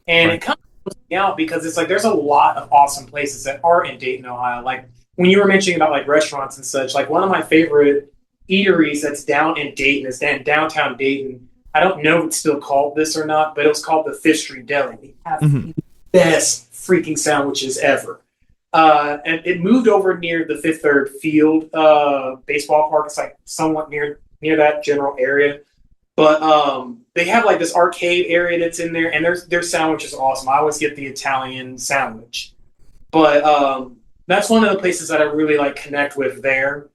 And it kind of puts me out because it's like there's a lot of awesome places that are in Dayton, Ohio. Like when you were mentioning about like restaurants and such, like one of my favorite eateries that's down in Dayton is downtown Dayton. I don't know if it's still called this or not, but it was called the Fifth Street Deli. They have the best freaking sandwiches ever. And it moved over near the Fifth Third Field baseball park. It's like somewhat near that general area. But they have like this arcade area that's in there, and their sandwich is awesome. I always get the Italian sandwich. But that's one of the places that I really like connect with there.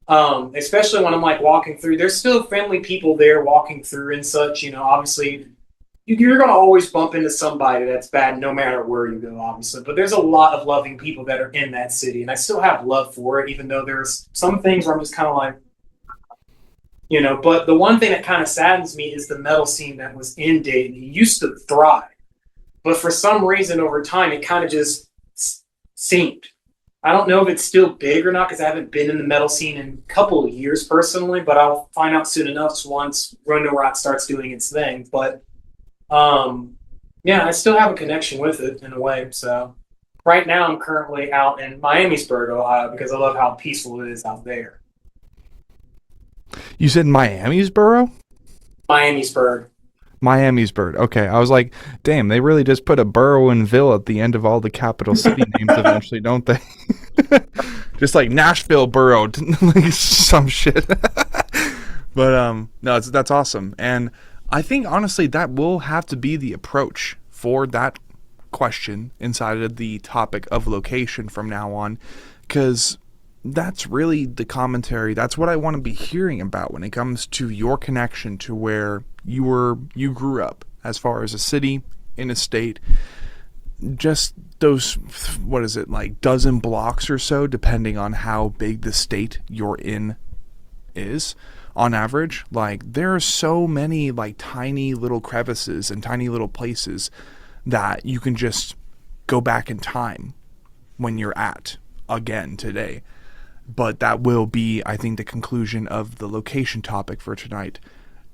Especially when I'm like walking through. There's still friendly people there walking through and such. Obviously you're going to always bump into somebody that's bad no matter where you go, obviously. But there's a lot of loving people that are in that city, and I still have love for it, even though there's some things where I'm just kind of like, but the one thing that kind of saddens me is the metal scene that was in Dayton. It used to thrive, but for some reason over time, it kind of just seemed. I don't know if it's still big or not because I haven't been in the metal scene in a couple of years personally, but I'll find out soon enough once Winterot starts doing its thing. But I still have a connection with it in a way. So right now I'm currently out in Miamisburg, Ohio, because I love how peaceful it is out there. You said Miamisboro? Miamisburg. Miamisburg. Okay, I was like, damn, they really just put a borough and ville at the end of all the capital city names eventually, don't they? Just like Nashville borough, like some shit. But no, that's awesome. And I think honestly that will have to be the approach for that question inside of the topic of location from now on, because that's really the commentary. That's what I want to be hearing about when it comes to your connection to where you grew up, as far as a city, in a state, just those, what is it, like dozen blocks or so, depending on how big the state you're in is on average. Like, there are so many like tiny little crevices and tiny little places that you can just go back in time when you're at again today. But that will be, I think, the conclusion of the location topic for tonight.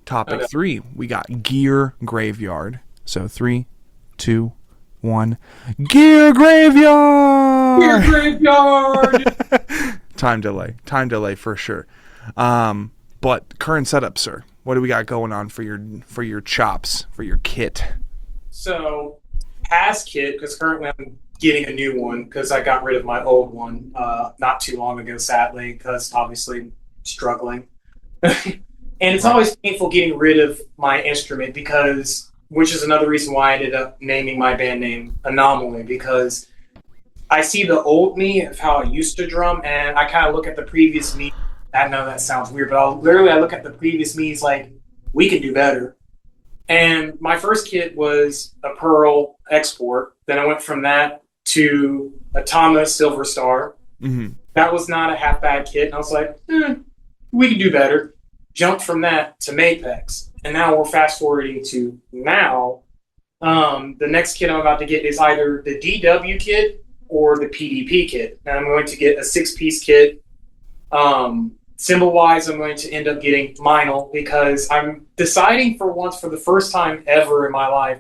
Topic 3, we got Gear Graveyard. So 3, 2, 1. Gear Graveyard! Gear Graveyard! Time delay for sure. But current setup, sir. What do we got going on for your chops, for your kit? So, past kit, because currently I'm getting a new one because I got rid of my old one not too long ago, sadly, because obviously struggling. And it's always painful getting rid of my instrument which is another reason why I ended up naming my band name Anomaly, because I see the old me of how I used to drum, and I kind of look at the previous me. I know that sounds weird, but I look at the previous me as like, we can do better. And my first kit was a Pearl export. Then I went from that to a Tama Silver Star. Mm-hmm. That was not a half bad kit. And I was like, we can do better. Jumped from that to Mapex. And now we're fast forwarding to now. The next kit I'm about to get is either the DW kit or the PDP kit. And I'm going to get a 6-piece kit. Symbol wise, I'm going to end up getting Meinl because I'm deciding for the first time ever in my life,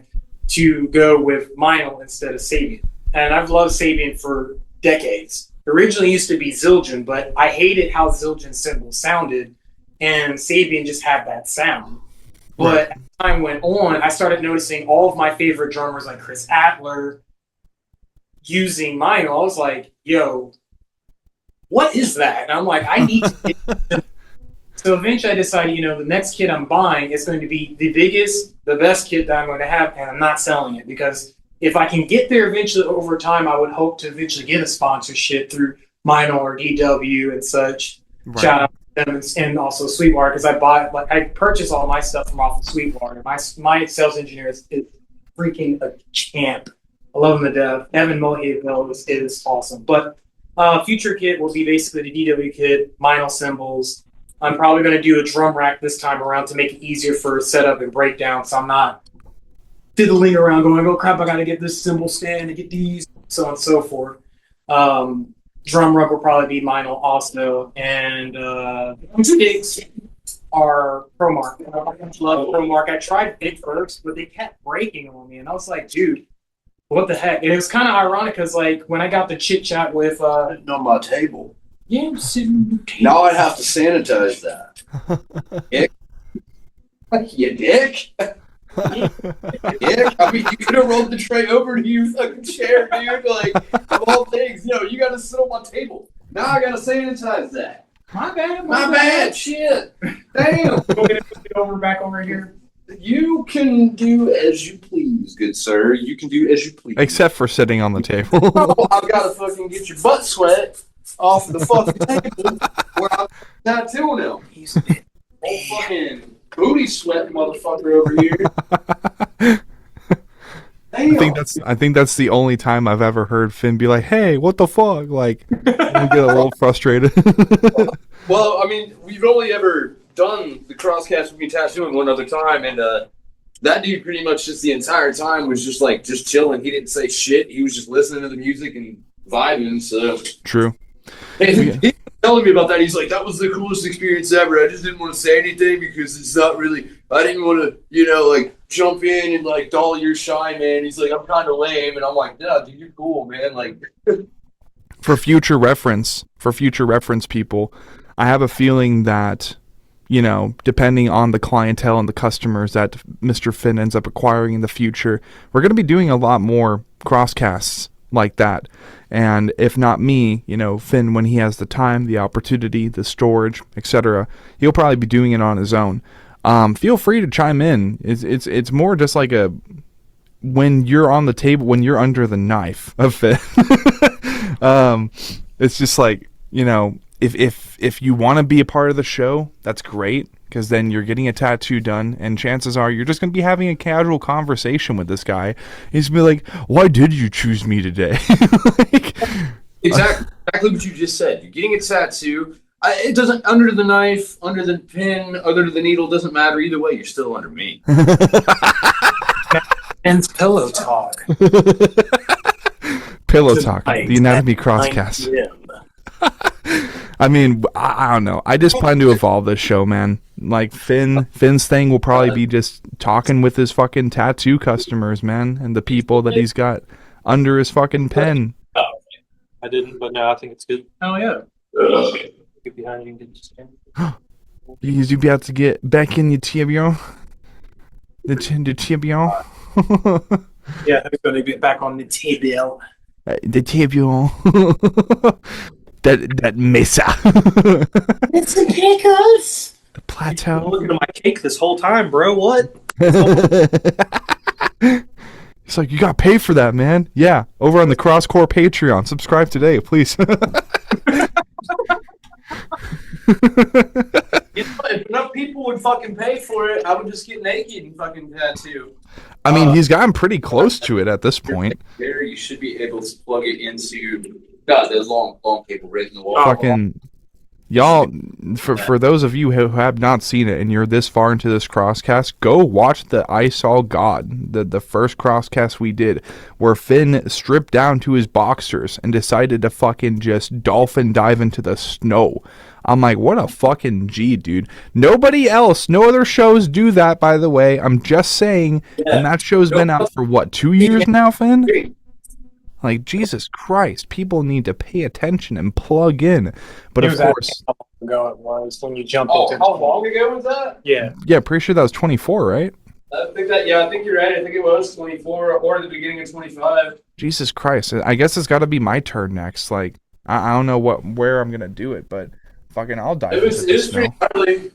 to go with Meinl instead of Sabian. And I've loved Sabian for decades. Originally used to be Zildjian, but I hated how Zildjian symbols sounded, and Sabian just had that sound. But as time went on, I started noticing all of my favorite drummers like Chris Adler using Meinl. I was like, yo, what is that? And I'm like, I need to get So eventually I decided, the next kit I'm buying is going to be the biggest, the best kit that I'm going to have, and I'm not selling it because if I can get there eventually over time, I would hope to eventually get a sponsorship through Meinl or DW and such. Right. Shout out to them and also Sweetwater, because I purchase all my stuff from off of Sweetwater. My sales engineer is freaking a champ. I love him to death. Evan Mohave is awesome. But future kit will be basically the DW kit, Meinl cymbals. I'm probably going to do a drum rack this time around to make it easier for setup and breakdown, so I'm not fiddling around going, oh crap, I got to get this cymbal stand and get these, so on and so forth. Drum rug will probably be Meinl also, and sticks are ProMark. I love ProMark. I tried big first, but they kept breaking on me, and I was like, dude, what the heck? And it was kind of ironic because, like, when I got the chit chat with On my table. yeah, I'm sitting on the table. Now I'd have to sanitize that. Dick. You dick. Dick. I mean, you could have rolled the tray over to your fucking chair, dude. Like, of all things, you got to sit on my table. Now I got to sanitize that. My bad. My bad. Shit. Damn. Back over here. You can do as you please, good sir. You can do as you please. Except for sitting on the table. Oh, I've got to fucking get your butt sweat off the fucking table where I'm tattooing him. He's old fucking booty sweat motherfucker over here. Damn. I think that's the only time I've ever heard Finn be like, "Hey, what the fuck?" Like, we get a little frustrated. Well, I mean, we've only ever done the crosscast with me tattooing one other time, and that dude pretty much just the entire time was just chilling. He didn't say shit. He was just listening to the music and vibing. So True. And he was telling me about that. He's like, that was the coolest experience ever. I just didn't want to say anything because it's not really, I didn't want to, jump in and, dull your shine, man. He's like, I'm kind of lame. And I'm like, yeah, dude, you're cool, man. For future reference, people, I have a feeling that, depending on the clientele and the customers that Mr. Finn ends up acquiring in the future, we're going to be doing a lot more crosscasts like that. And if not me, Finn, when he has the time, the opportunity, the storage, etc., he'll probably be doing it on his own. Feel free to chime in. It's more just like when you're on the table, when you're under the knife of Finn. It's just like, if you want to be a part of the show, that's great, because then you're getting a tattoo done, and chances are you're just going to be having a casual conversation with this guy. He's going to be like, why did you choose me today? Exactly what you just said. You're getting a tattoo. It doesn't, under the knife, under the pin, under the needle, doesn't matter. Either way, you're still under me. And pillow talk. Pillow talk. The Anatomy Crosscast. I mean, I don't know. I just plan to evolve this show, man. Like Finn's thing will probably be just talking with his fucking tattoo customers, man, and the people that he's got under his fucking pen. Oh, I didn't, but no, I think it's good. Oh yeah. Get behind you and get just Because you be able to get back in your tibio. The tibio. Yeah, I'm gonna get back on the table. The tibio. that mesa. It's some pickles. The plateau. You're looking at my cake this whole time, bro. What? It's like, you got to pay for that, man. Yeah, over on the Crosscore Patreon. Subscribe today, please. If enough people would fucking pay for it, I would just get naked and fucking tattoo. I mean, he's gotten pretty close to it at this point. There, you should be able to plug it into the long cable right in the wall. Fucking y'all, for those of you who have not seen it and you're this far into this crosscast, go watch the I Saw God, the first crosscast we did, where Finn stripped down to his boxers and decided to fucking just dolphin dive into the snow. I'm like, what a fucking G, dude. Nobody else, no other shows do that, by the way. I'm just saying. Yeah. And that show's been out for what, 2 years now, Finn? Like, Jesus Christ, people need to pay attention and plug in. But of course, how long ago it was when you jumped into how long ago was that? Yeah, pretty sure that was 24, right? I think you're right. I think it was 24 or the beginning of 25. Jesus Christ, I guess it's got to be my turn next. Like, I don't know where I'm gonna do it, but fucking, I'll dive. It was pretty gnarly.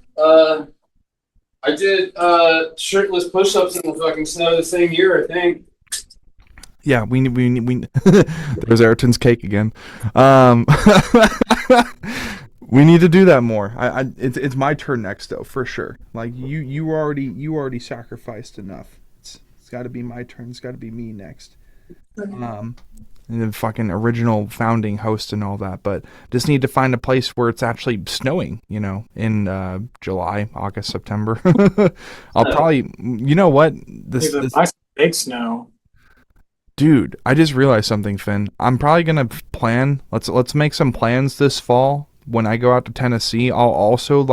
I did shirtless push-ups in the fucking snow the same year, I think. Yeah, we there's Ayrton's cake again. We need to do that more. It's my turn next though, for sure. Like you already sacrificed enough. It's got to be my turn. It's got to be me next. And the fucking original founding host and all that, but just need to find a place where it's actually snowing, in July, August, September. I'll probably, you know what? This nice big snow. Dude, I just realized something, Finn. I'm probably gonna plan. Let's make some plans this fall. When I go out to Tennessee, I'll also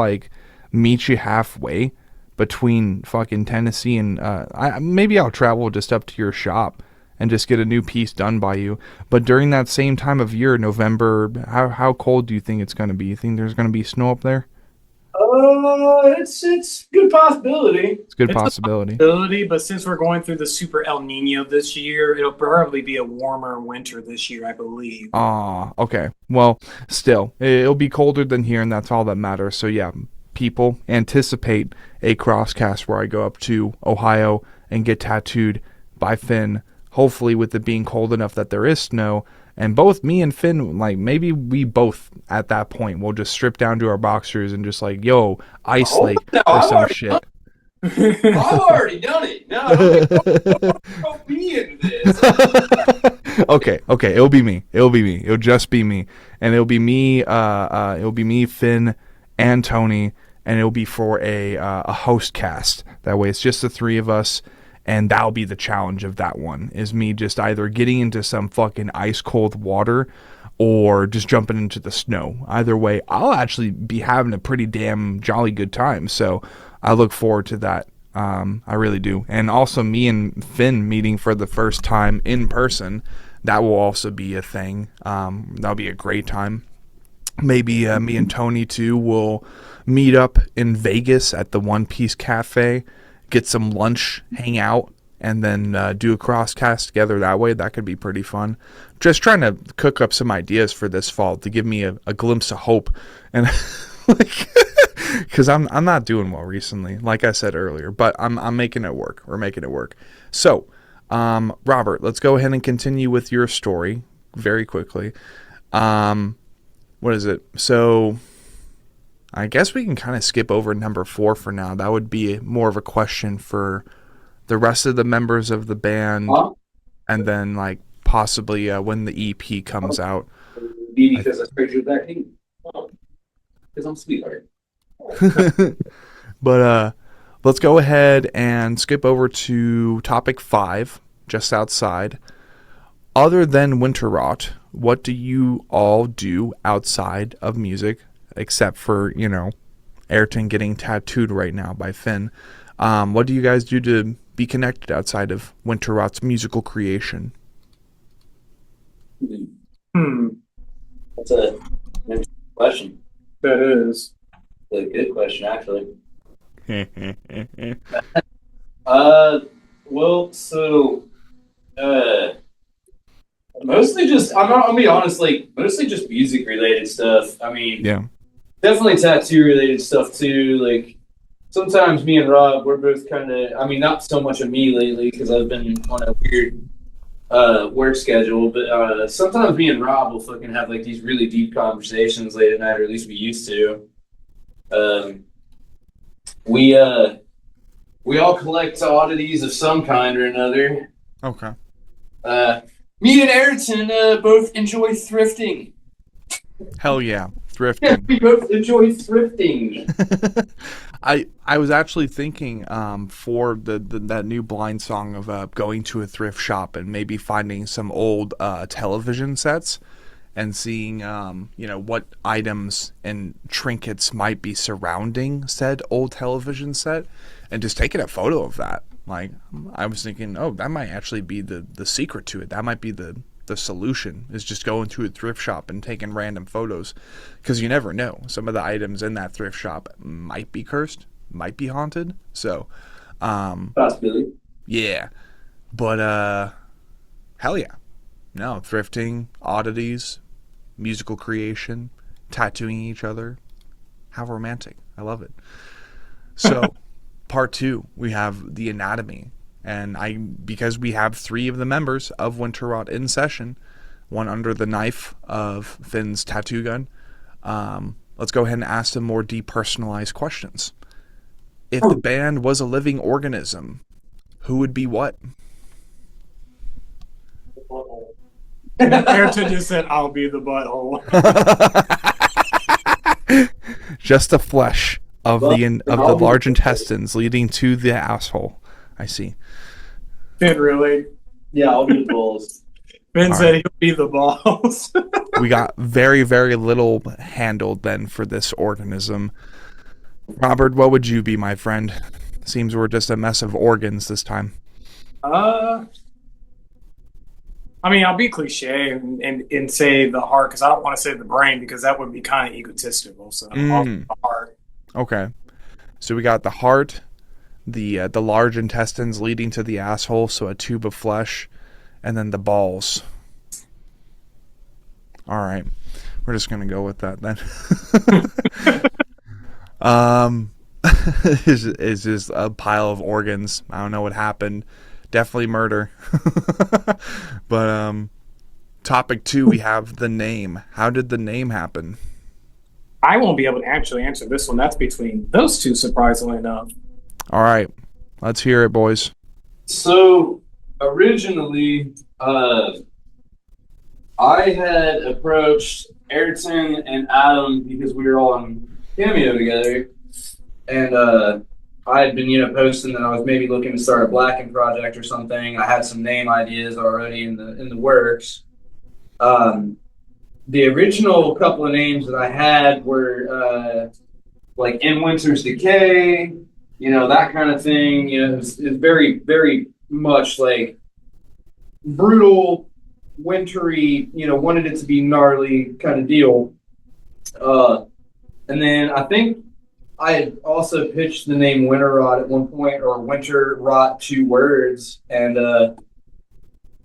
meet you halfway between fucking Tennessee and maybe I'll travel just up to your shop and just get a new piece done by you. But during that same time of year, November, how cold do you think it's gonna be? You think there's gonna be snow up there? It's a good possibility. It's a good possibility. But since we're going through the super El Nino this year, it'll probably be a warmer winter this year, I believe. Okay. Well, still, it'll be colder than here, and that's all that matters. So yeah, people, anticipate a crosscast where I go up to Ohio and get tattooed by Finn, hopefully with it being cold enough that there is snow. And both me and Finn, maybe we both at that point will just strip down to our boxers and just ice lake or some shit. I've already done it. No, don't be in this. Okay. It'll be me. It'll just be me, and it'll be me, Finn, and Tony, and it'll be for a host cast. That way, it's just the three of us. And that'll be the challenge of that one, is me just either getting into some fucking ice cold water or just jumping into the snow. Either way, I'll actually be having a pretty damn jolly good time. So I look forward to that. I really do. And also me and Finn meeting for the first time in person. That will also be a thing. That'll be a great time. Maybe me and Tony too will meet up in Vegas at the One Piece Cafe, get some lunch, hang out, and then do a crosscast together that way. That could be pretty fun. Just trying to cook up some ideas for this fall to give me a glimpse of hope. And because I'm not doing well recently, like I said earlier, but I'm making it work. We're making it work. So, Robert, let's go ahead and continue with your story very quickly. What is it? So I guess we can kind of skip over number 4 for now. That would be more of a question for the rest of the members of the band, and then possibly when the EP comes out. Because I sprayed you back in. Because I'm a sweetheart. But let's go ahead and skip over to topic 5, just outside. Other than Winterot, what do you all do outside of music, except for, Ayrton getting tattooed right now by Finn? What do you guys do to be connected outside of Winterot's musical creation? That's a good question. That is. A good question, actually. Mostly just, I'll be honest, mostly just music related stuff. I mean, Yeah. definitely tattoo related stuff too. Like, sometimes me and Rob, we're both kind of, not so much of me lately because I've been on a weird work schedule, but sometimes me and Rob will fucking have like these really deep conversations late at night, or at least we used to. We all collect oddities of some kind or another. Okay. Me and Ayrton both enjoy thrifting. Hell yeah. Yeah, Thrifting. we both enjoy thrifting. I was actually thinking for that new Blind song of going to a thrift shop and maybe finding some old television sets and seeing what items and trinkets might be surrounding said old television set and just taking a photo of that. Like, I was thinking, oh, that might actually be the secret to it. That might be the solution, is just going to a thrift shop and taking random photos, because you never know. Some of the items in that thrift shop might be cursed, might be haunted. So, Possibility. Yeah, but hell yeah, no, thrifting, oddities, musical creation, tattooing each other. How romantic! I love it. So, part 2, we have the anatomy. And because we have 3 of the members of Winterot in session, one under the knife of Finn's tattoo gun, let's go ahead and ask them more depersonalized questions. If the band was a living organism, who would be what? Ayrton just said, "I'll be the butthole." Just the flesh of the large intestines leading to the asshole. I see. Finn, really? Yeah, I'll be the balls. Finn All said right. he'll be the balls. We got very, very little handled then for this organism. Robert, what would you be, my friend? Seems we're just a mess of organs this time. I'll be cliche and say the heart, because I don't want to say the brain, because that would be kind of egotistical. So I'll say the heart. Okay. So we got the heart, the large intestines leading to the asshole, so a tube of flesh, and then the balls. All right. We're just going to go with that then. It's just a pile of organs. I don't know what happened. Definitely murder. But topic 2, we have the name. How did the name happen? I won't be able to actually answer this one. That's between those two, surprisingly enough. All right. Let's hear it, boys. So, originally, I had approached Ayrton and Adam because we were all on Camayo together, and I had been, posting that I was maybe looking to start a Blackened project or something. I had some name ideas already in the works. The original couple of names that I had were like In Winter's Decay, that kind of thing. It was very, very much like brutal, wintry, wanted it to be gnarly kind of deal. And then I think I had also pitched the name Winterot at one point, or Winterot, 2 words, and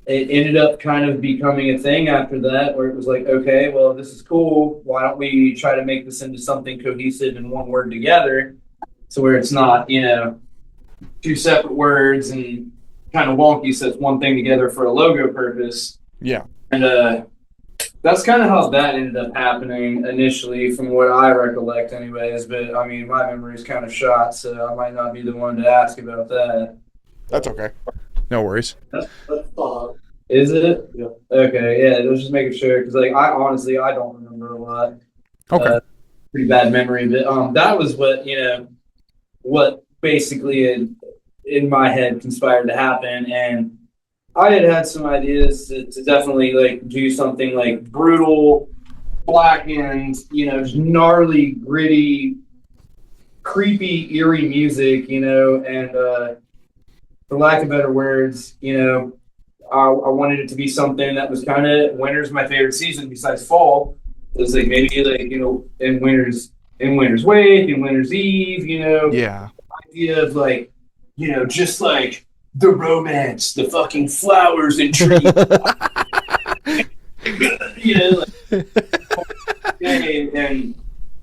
it ended up kind of becoming a thing after that, where it was like, okay, well, this is cool. Why don't we try to make this into something cohesive in one word together, so where it's not, 2 separate words and kind of wonky, so it's one thing together for a logo purpose. Yeah. And that's kind of how that ended up happening initially, from what I recollect anyways. But, my memory's kind of shot, so I might not be the one to ask about that. That's okay. No worries. Is it? Yeah. Okay, yeah, let's just making sure, because, I honestly, I don't remember a lot. Okay. pretty bad memory, but that was what basically in my head conspired to happen, and I had some ideas to definitely like do something like brutal, blackened, just gnarly, gritty, creepy, eerie music, and for lack of better words, I wanted it to be something that was kind of winter's my favorite season besides fall. It was like maybe like in winter's wake and winter's eve, Yeah. idea of like just like the romance, the fucking flowers and trees, and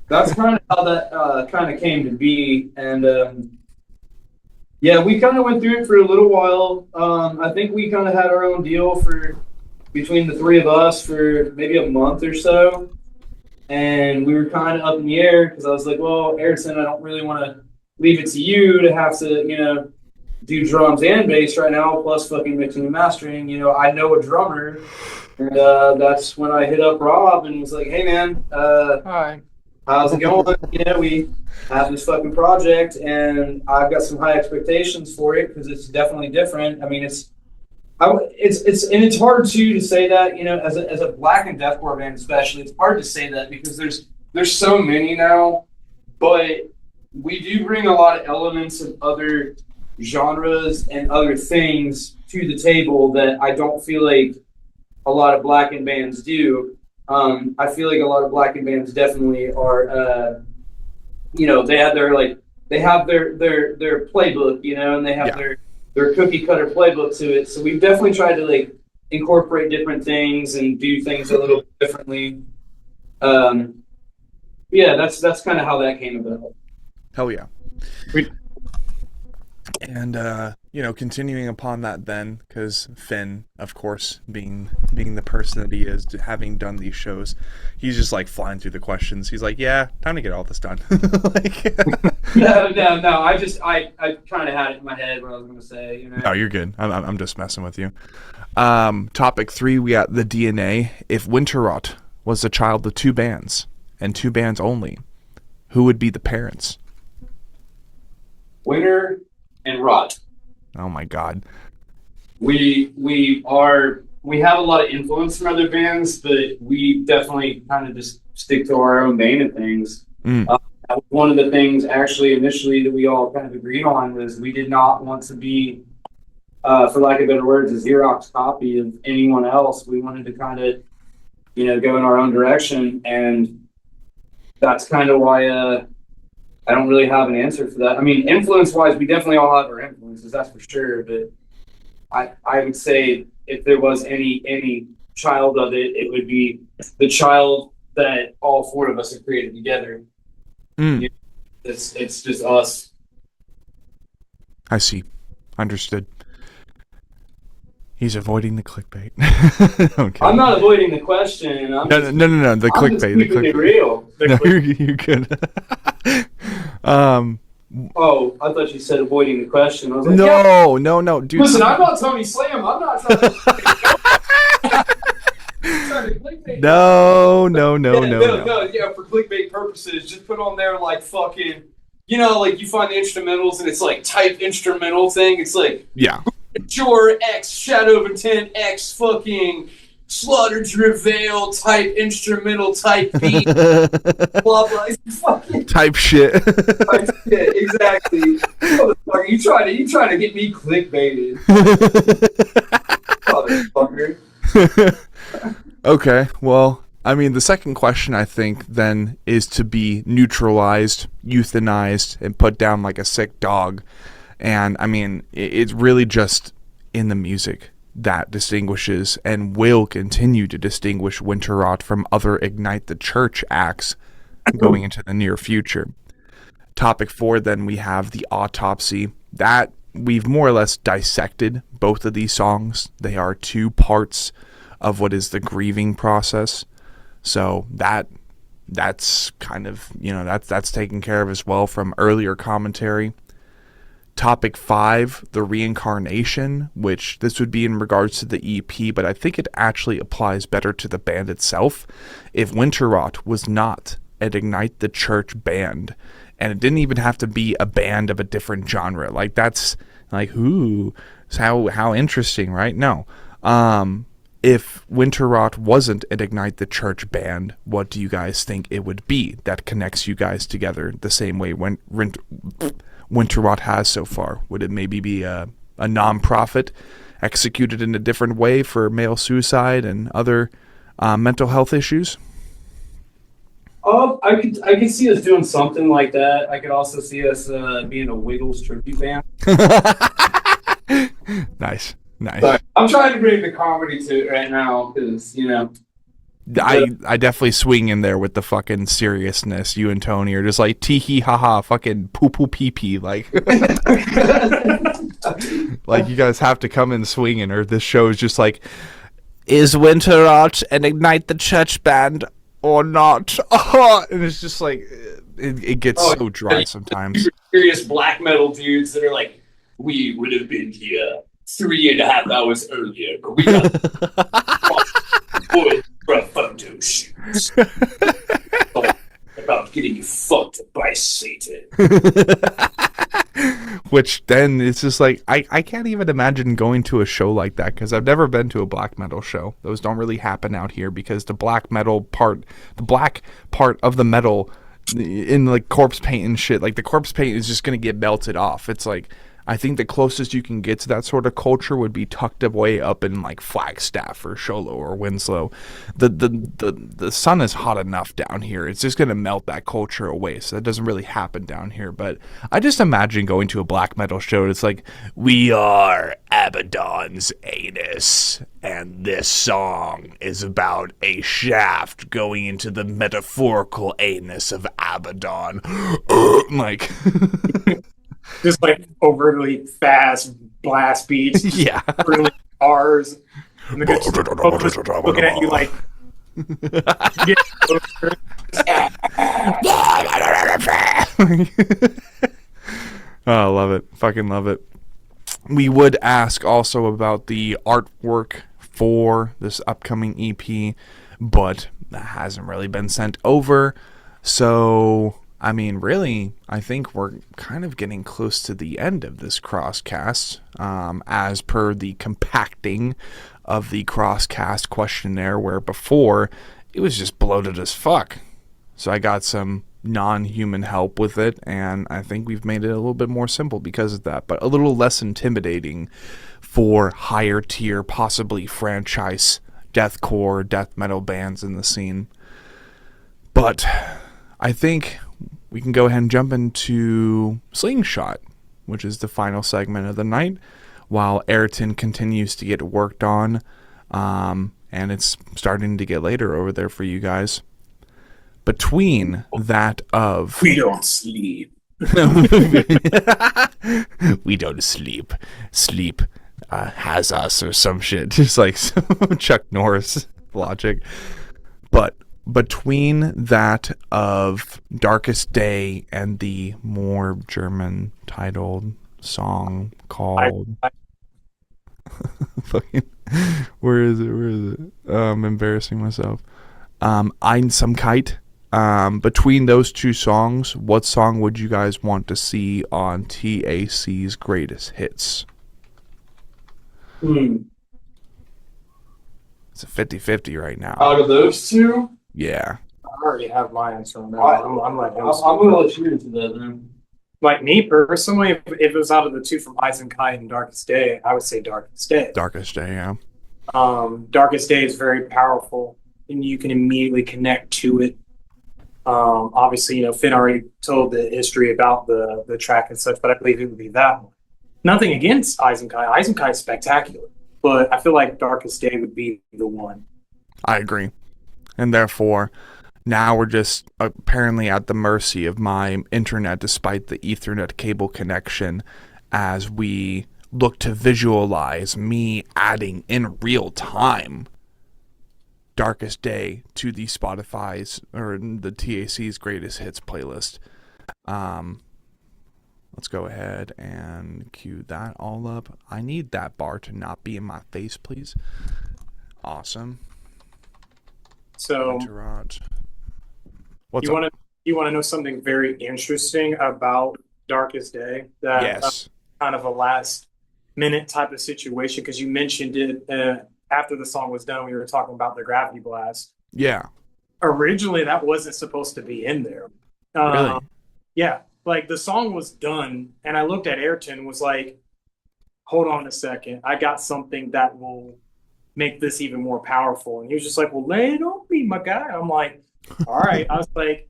that's kind of how that kind of came to be, and yeah, we kind of went through it for a little while. I think we kind of had our own deal for between the three of us for maybe a month or so. And we were kind of up in the air because I was like, well, Ayrton, I don't really want to leave it to you to have to, do drums and bass right now, plus fucking mixing and mastering. I know a drummer. And that's when I hit up Rob and was like, hey, man, Hi. how's it going? We have this fucking project, and I've got some high expectations for it because it's definitely different. I mean, it's hard to say that, as a Blackened Deathcore band especially, it's hard to say that because there's so many now, but we do bring a lot of elements of other genres and other things to the table that I don't feel like a lot of Blackened bands do. I feel like a lot of Blackened bands definitely are, they have their playbook, and they have their cookie cutter playbook to it. So we've definitely tried to like incorporate different things and do things a little bit differently. Yeah, that's kind of how that came about. Hell yeah. And continuing upon that then, because Finn, of course, being the person that he is, having done these shows, he's just like flying through the questions. He's like, yeah, time to get all this done. No. I kind of had it in my head what I was going to say. No, you're good. I'm just messing with you. Topic 3, we got the DNA. If Winterot was the child of 2 bands, and 2 bands only, who would be the parents? Winter and Rot. Oh my God. We have a lot of influence from other bands, but we definitely kind of just stick to our own vein of things. One of the things actually initially that we all kind of agreed on was we did not want to be, for lack of better words, a Xerox copy of anyone else. We wanted to kind of, go in our own direction, and that's kind of why I don't really have an answer for that. I mean, influence-wise, we definitely all have our influences, that's for sure. But I would say if there was any child of it, it would be the child that all 4 of us have created together. It's just us. I see. Understood. He's avoiding the clickbait. Okay. I'm not avoiding the question. No. The clickbait. The clickbait. Real. You're good. Oh, I thought you said avoiding the question. I was like, no, dude. Listen, I'm not Tony Slam. I'm not trying to clickbait. No. Yeah, for clickbait purposes, just put on there like fucking, like you find the instrumentals and it's like type instrumental thing. It's like Jor X Shadow of Intent X fucking Slaughter Travail type instrumental type beat. Blah blah. Fucking type shit. Type shit, exactly. Motherfucker, you trying to get me clickbaited. Motherfucker. Okay, well, I mean, the second question, I think, then, is to be neutralized, euthanized, and put down like a sick dog. And, I mean, it's really just in the music that distinguishes and will continue to distinguish Winterot from other Ignite the Church acts going into the near future. Topic 4, then, we have the autopsy. That, we've more or less dissected both of these songs. They are 2 parts of what is the grieving process. So that's kind of, that's taken care of as well from earlier commentary. Topic 5, the reincarnation, which this would be in regards to the EP, but I think it actually applies better to the band itself. If Winterot was not an Ignite the Church band. And it didn't even have to be a band of a different genre. Like, that's like, ooh, how interesting, right? No. If Winterot wasn't an Ignite the Church band, what do you guys think it would be that connects you guys together the same way Winterot has so far? Would it maybe be a non-profit executed in a different way for male suicide and other mental health issues? I could see us doing something like that. I could also see us being a Wiggles tribute band. Nice. Sorry. I'm trying to bring the comedy to it right now because, you know. I definitely swing in there with the fucking seriousness. You and Tony are just like tee hee ha ha, fucking poo poo pee pee, like like you guys have to come in swinging, or this show is just like, is Winterot an Ignite the Church band or not? And it's just like it gets so dry sometimes. Serious black metal dudes that are like, we would have been here 3.5 hours earlier, but we got for a photo shoot about getting you fucked by Satan. Which then it's just like I can't even imagine going to a show like that, because I've never been to a black metal show. Those don't really happen out here, because the black part of the metal in like corpse paint and shit, like the corpse paint is just gonna get melted off. It's like, I think the closest you can get to that sort of culture would be tucked away up in like Flagstaff or Show Low or Winslow. The sun is hot enough down here. It's just going to melt that culture away. So that doesn't really happen down here. But I just imagine going to a black metal show. It's like, we are Abaddon's anus, and this song is about a shaft going into the metaphorical anus of Abaddon. Like... Just like overly fast blast beats. Yeah. Really cars. And the guys looking at you like. Oh, I love it. Fucking love it. We would ask also about the artwork for this upcoming EP, but that hasn't really been sent over. So... I mean, really, I think we're kind of getting close to the end of this Crosscast, as per the compacting of the Crosscast questionnaire, where before it was just bloated as fuck. So I got some non-human help with it, and I think we've made it a little bit more simple because of that, but a little less intimidating for higher tier, possibly franchise deathcore, death metal bands in the scene. But I think we can go ahead and jump into Slingshot, which is the final segment of the night, while Ayrton continues to get worked on, and it's starting to get later over there for you guys. Between that of... We don't sleep. We don't sleep. Sleep has us or some shit. Just like Chuck Norris logic. But between that of Darkest Day and the more German titled song called fucking where is it? I'm embarrassing myself. Einsamkeit. Between those two songs, what song would you guys want to see on TAC's greatest hits? Hmm. It's a 50-50 right now. Out of those two? Yeah. I already have my answer on that. I'm like, I'm gonna let you into that, man. Like me personally, if it was out of the two from Eisenkite and Darkest Day, I would say Darkest Day. Darkest Day, yeah. Darkest Day is very powerful, and you can immediately connect to it. Obviously, Finn already told the history about the track and such, but I believe it would be that one. Nothing against Eisenkite. Eisenkite's spectacular, but I feel like Darkest Day would be the one. I agree. And therefore, now we're just apparently at the mercy of my internet despite the Ethernet cable connection, as we look to visualize me adding in real time Darkest Day to the Spotify's or the TAC's greatest hits playlist. Let's go ahead and cue that all up. I need that bar to not be in my face, please. Awesome. So Winterot. What's you up? want to you want to know something very interesting about Darkest Day? That Yes. kind of a last minute type of situation because you mentioned it after the song was done. We were talking about the Gravity Blast. Yeah. Originally, that wasn't supposed to be in there. Really? Yeah, like the song was done, and I looked at Ayrton and was like, "Hold on a second, I got something that will make this even more powerful." And he was just like, "Well, lay it on me, my guy." I'm like, "All right." I was like,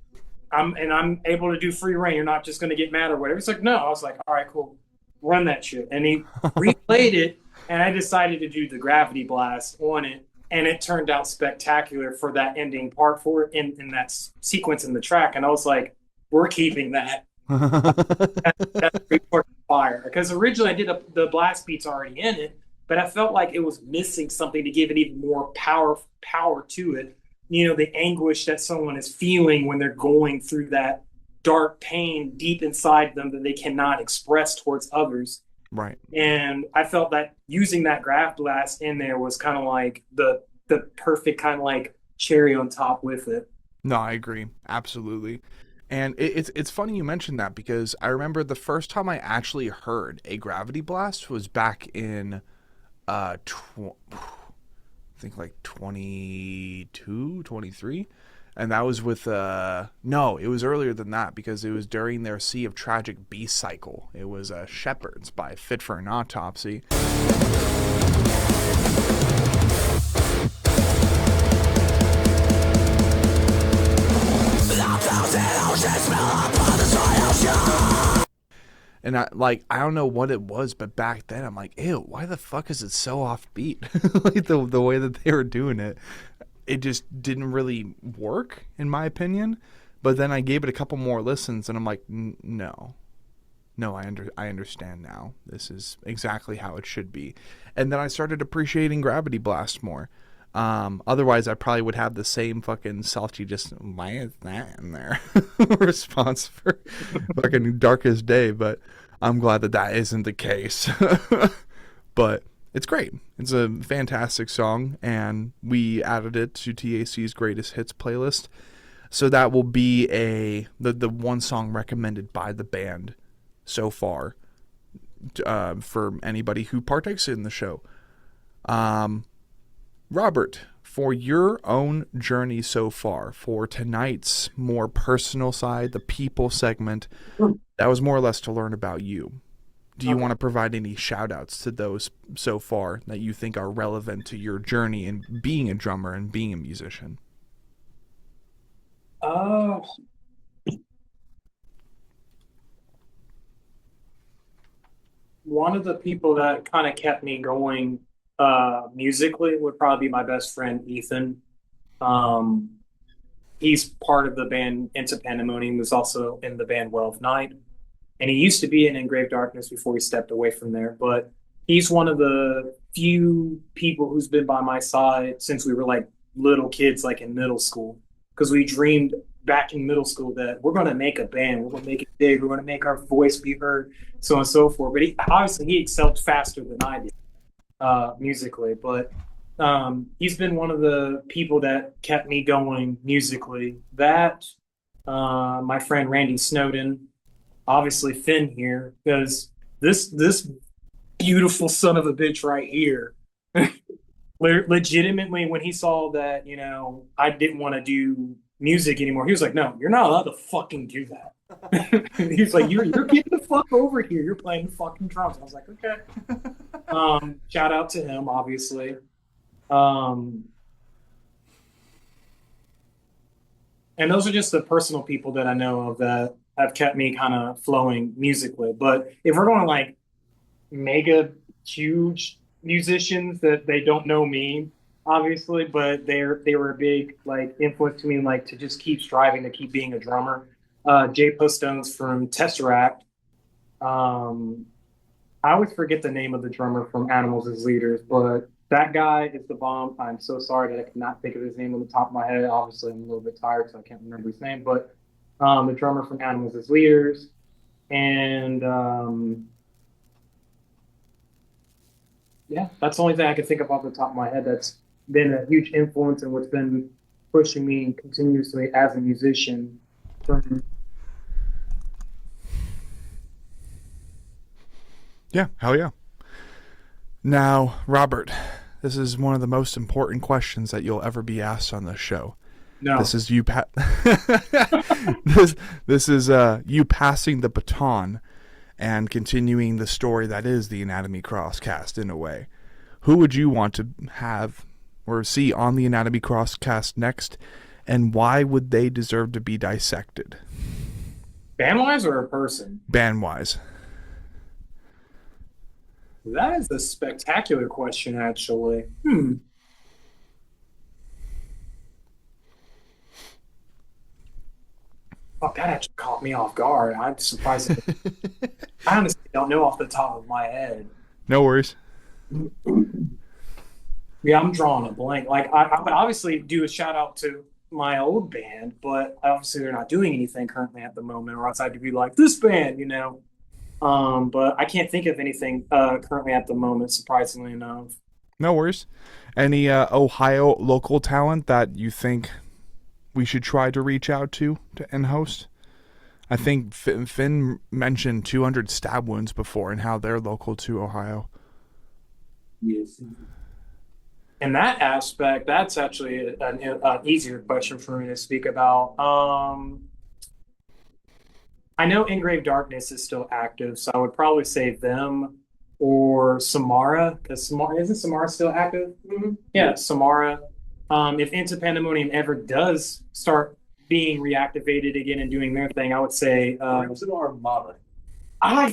I'm able to do free reign. You're not just gonna get mad or whatever." He's like, "No." I was like, "All right, cool, run that shit." And he replayed it, and I decided to do the Gravity Blast on it, and it turned out spectacular for that ending part for it in that sequence in the track. And I was like, "We're keeping that." That's great for fire because originally I did the blast beats already in it, but I felt like it was missing something to give it even more power to it. You know, the anguish that someone is feeling when they're going through that dark pain deep inside them that they cannot express towards others. Right. And I felt that using that graph blast in there was kind of like the perfect kind of like cherry on top with it. No, I agree. Absolutely. And it's funny you mentioned that because I remember the first time I actually heard a Gravity Blast was back in I think like 22, 23. And that was with no, it was earlier than that because it was during their Sea of Tragic Beast cycle. It was Shepherds by Fit for an Autopsy. And I don't know what it was, but back then I'm like, ew, why the fuck is it so offbeat? Like the way that they were doing it, it just didn't really work in my opinion. But then I gave it a couple more listens, and I'm like, no, I understand now. This is exactly how it should be. And then I started appreciating Gravity Blast more. Otherwise, I probably would have the same fucking salty, just why is that in there response for fucking Darkest Day. But I'm glad that that isn't the case. But it's great. It's a fantastic song, and we added it to TAC's Greatest Hits playlist. So that will be the one song recommended by the band so far for anybody who partakes in the show. Robert, for your own journey so far, for tonight's more personal side, the people segment, that was more or less to learn about you. Do you want to provide any shout outs to those so far that you think are relevant to your journey in being a drummer and being a musician? One of the people that kind of kept me going musically would probably be my best friend Ethan. He's part of the band Into Pandemonium. He was also in the band Well of Night, and he used to be in Engraved Darkness before he stepped away from there. But he's one of the few people who's been by my side since we were like little kids, like in middle school, because we dreamed back in middle school that we're going to make a band, we're going to make it big, we're going to make our voice be heard, so on and so forth. But obviously he excelled faster than I did musically, but he's been one of the people that kept me going musically. That my friend Randy Snowden, obviously Finn here, because this beautiful son of a bitch right here legitimately, when he saw that, you know, I didn't want to do music anymore, he was like, "No, you're not allowed to fucking do that." He's like, you're getting the fuck over here. You're playing fucking drums." I was like, "Okay." Shout out to him, obviously. And those are just the personal people that I know of that have kept me kind of flowing musically. But if we're going like mega huge musicians that they don't know me, obviously, but they were a big like influence to me, like to just keep striving to keep being a drummer. Jay Postones from Tesseract. I always forget the name of the drummer from Animals as Leaders, but that guy is the bomb. I'm so sorry that I cannot think of his name on the top of my head. Obviously, I'm a little bit tired, so I can't remember his name. But the drummer from Animals as Leaders, and yeah, that's the only thing I can think of off the top of my head that's been a huge influence and what's been pushing me continuously as a musician. Yeah, hell yeah. Now, Robert, this is one of the most important questions that you'll ever be asked on this show. No. This is you this is you passing the baton and continuing the story that is the Anatomy Crosscast in a way. Who would you want to have or see on the Anatomy Crosscast next, and why would they deserve to be dissected? Band-wise or a person? Band-wise. That is a spectacular question, actually. Oh, that actually caught me off guard. I'm surprised. I honestly don't know off the top of my head. No worries. Yeah, I'm drawing a blank. Like, I would obviously do a shout out to my old band, but obviously they're not doing anything currently at the moment, or else I'd be like, this band, you know. But I can't think of anything currently at the moment, surprisingly enough. No worries. Any Ohio local talent that you think we should try to reach out to and host? I think Finn mentioned 200 Stab Wounds before and how they're local to Ohio. Yes. In that aspect, that's actually an easier question for me to speak about. I know Engraved Darkness is still active, so I would probably say them or Samara, because isn't Samara still active? Mm-hmm. Yeah, Samara. If Into Pandemonium ever does start being reactivated again and doing their thing, I would say Crimson Armada.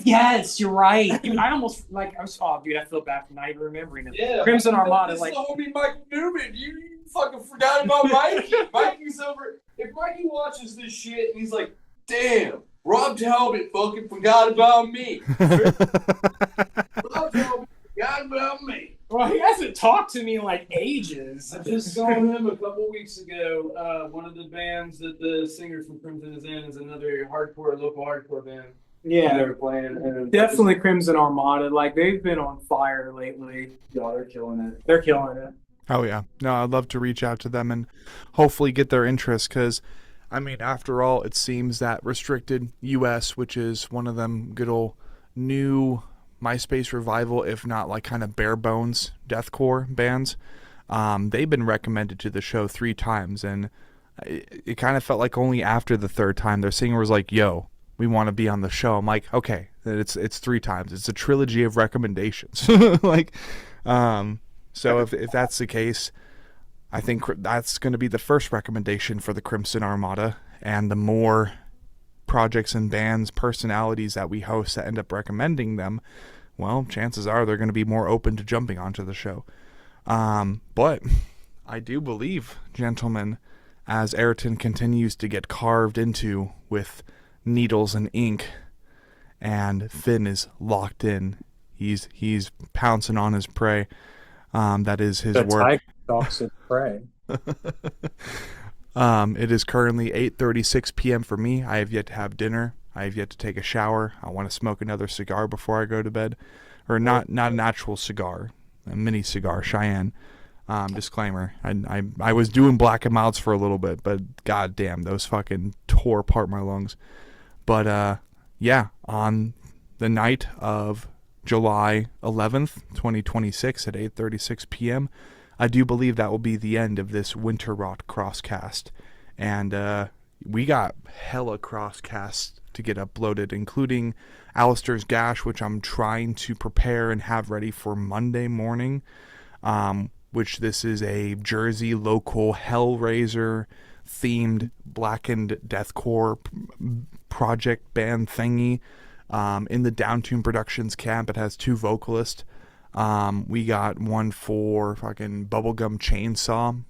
Yes, you're right. Dude, I feel bad for not even remembering it. Yeah, Crimson Armada, this like is the homie Mike Newman. You fucking forgot about Mikey. Mikey's over. If Mikey watches this shit and he's like, "Damn, Rob Talbot fucking forgot about me." Rob Talbot forgot about me. Well, he hasn't talked to me in like ages. I just saw him a couple weeks ago. One of the bands that the singer from Crimson is in is another local hardcore band. Yeah, they were playing. And definitely Crimson Armada. Like, they've been on fire lately. Yeah, they're killing it. They're killing it. Oh yeah. No, I'd love to reach out to them and hopefully get their interest, because I mean, after all, it seems that Restricted US, which is one of them good old new MySpace revival, if not like kind of bare bones deathcore bands, they've been recommended to the show 3 times, and it kind of felt like only after the 3rd time their singer was like, "Yo, we want to be on the show." I'm like, okay, it's 3 times. It's a trilogy of recommendations. Like, so if that's the case, I think that's going to be the first recommendation for the Crimson Armada, and the more projects and bands, personalities that we host that end up recommending them, well, chances are they're going to be more open to jumping onto the show. But I do believe, gentlemen, as Ayrton continues to get carved into with needles and ink, and Finn is locked in, he's pouncing on his prey. That is his work. Tiger stalks its prey. It is currently 8:36 p.m. for me. I have yet to have dinner. I have yet to take a shower. I want to smoke another cigar before I go to bed. Or not an actual cigar, a mini cigar, Cheyenne. Disclaimer, I was doing Black and Milds for a little bit, but goddamn, those fucking tore apart my lungs. But yeah, on the night of July 11th, 2026 at 8:36 p.m., I do believe that will be the end of this Winterot Crosscast. And we got hella Crosscasts to get uploaded, including Alistair's Gash, which I'm trying to prepare and have ready for Monday morning, which this is a Jersey local Hellraiser themed Blackened Deathcore project band thingy in the Downtune Productions camp. It has 2 vocalists. We got one for fucking Bubblegum Chainsaw.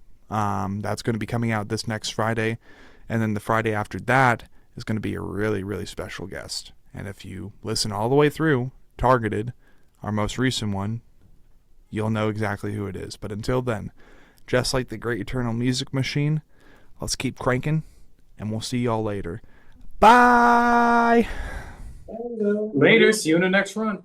That's going to be coming out this next Friday. And then the Friday after that is going to be a really, really special guest. And if you listen all the way through, Targeted, our most recent one, you'll know exactly who it is. But until then, just like the Great Eternal Music Machine, let's keep cranking, and we'll see y'all later. Bye! Later. See you in the next run.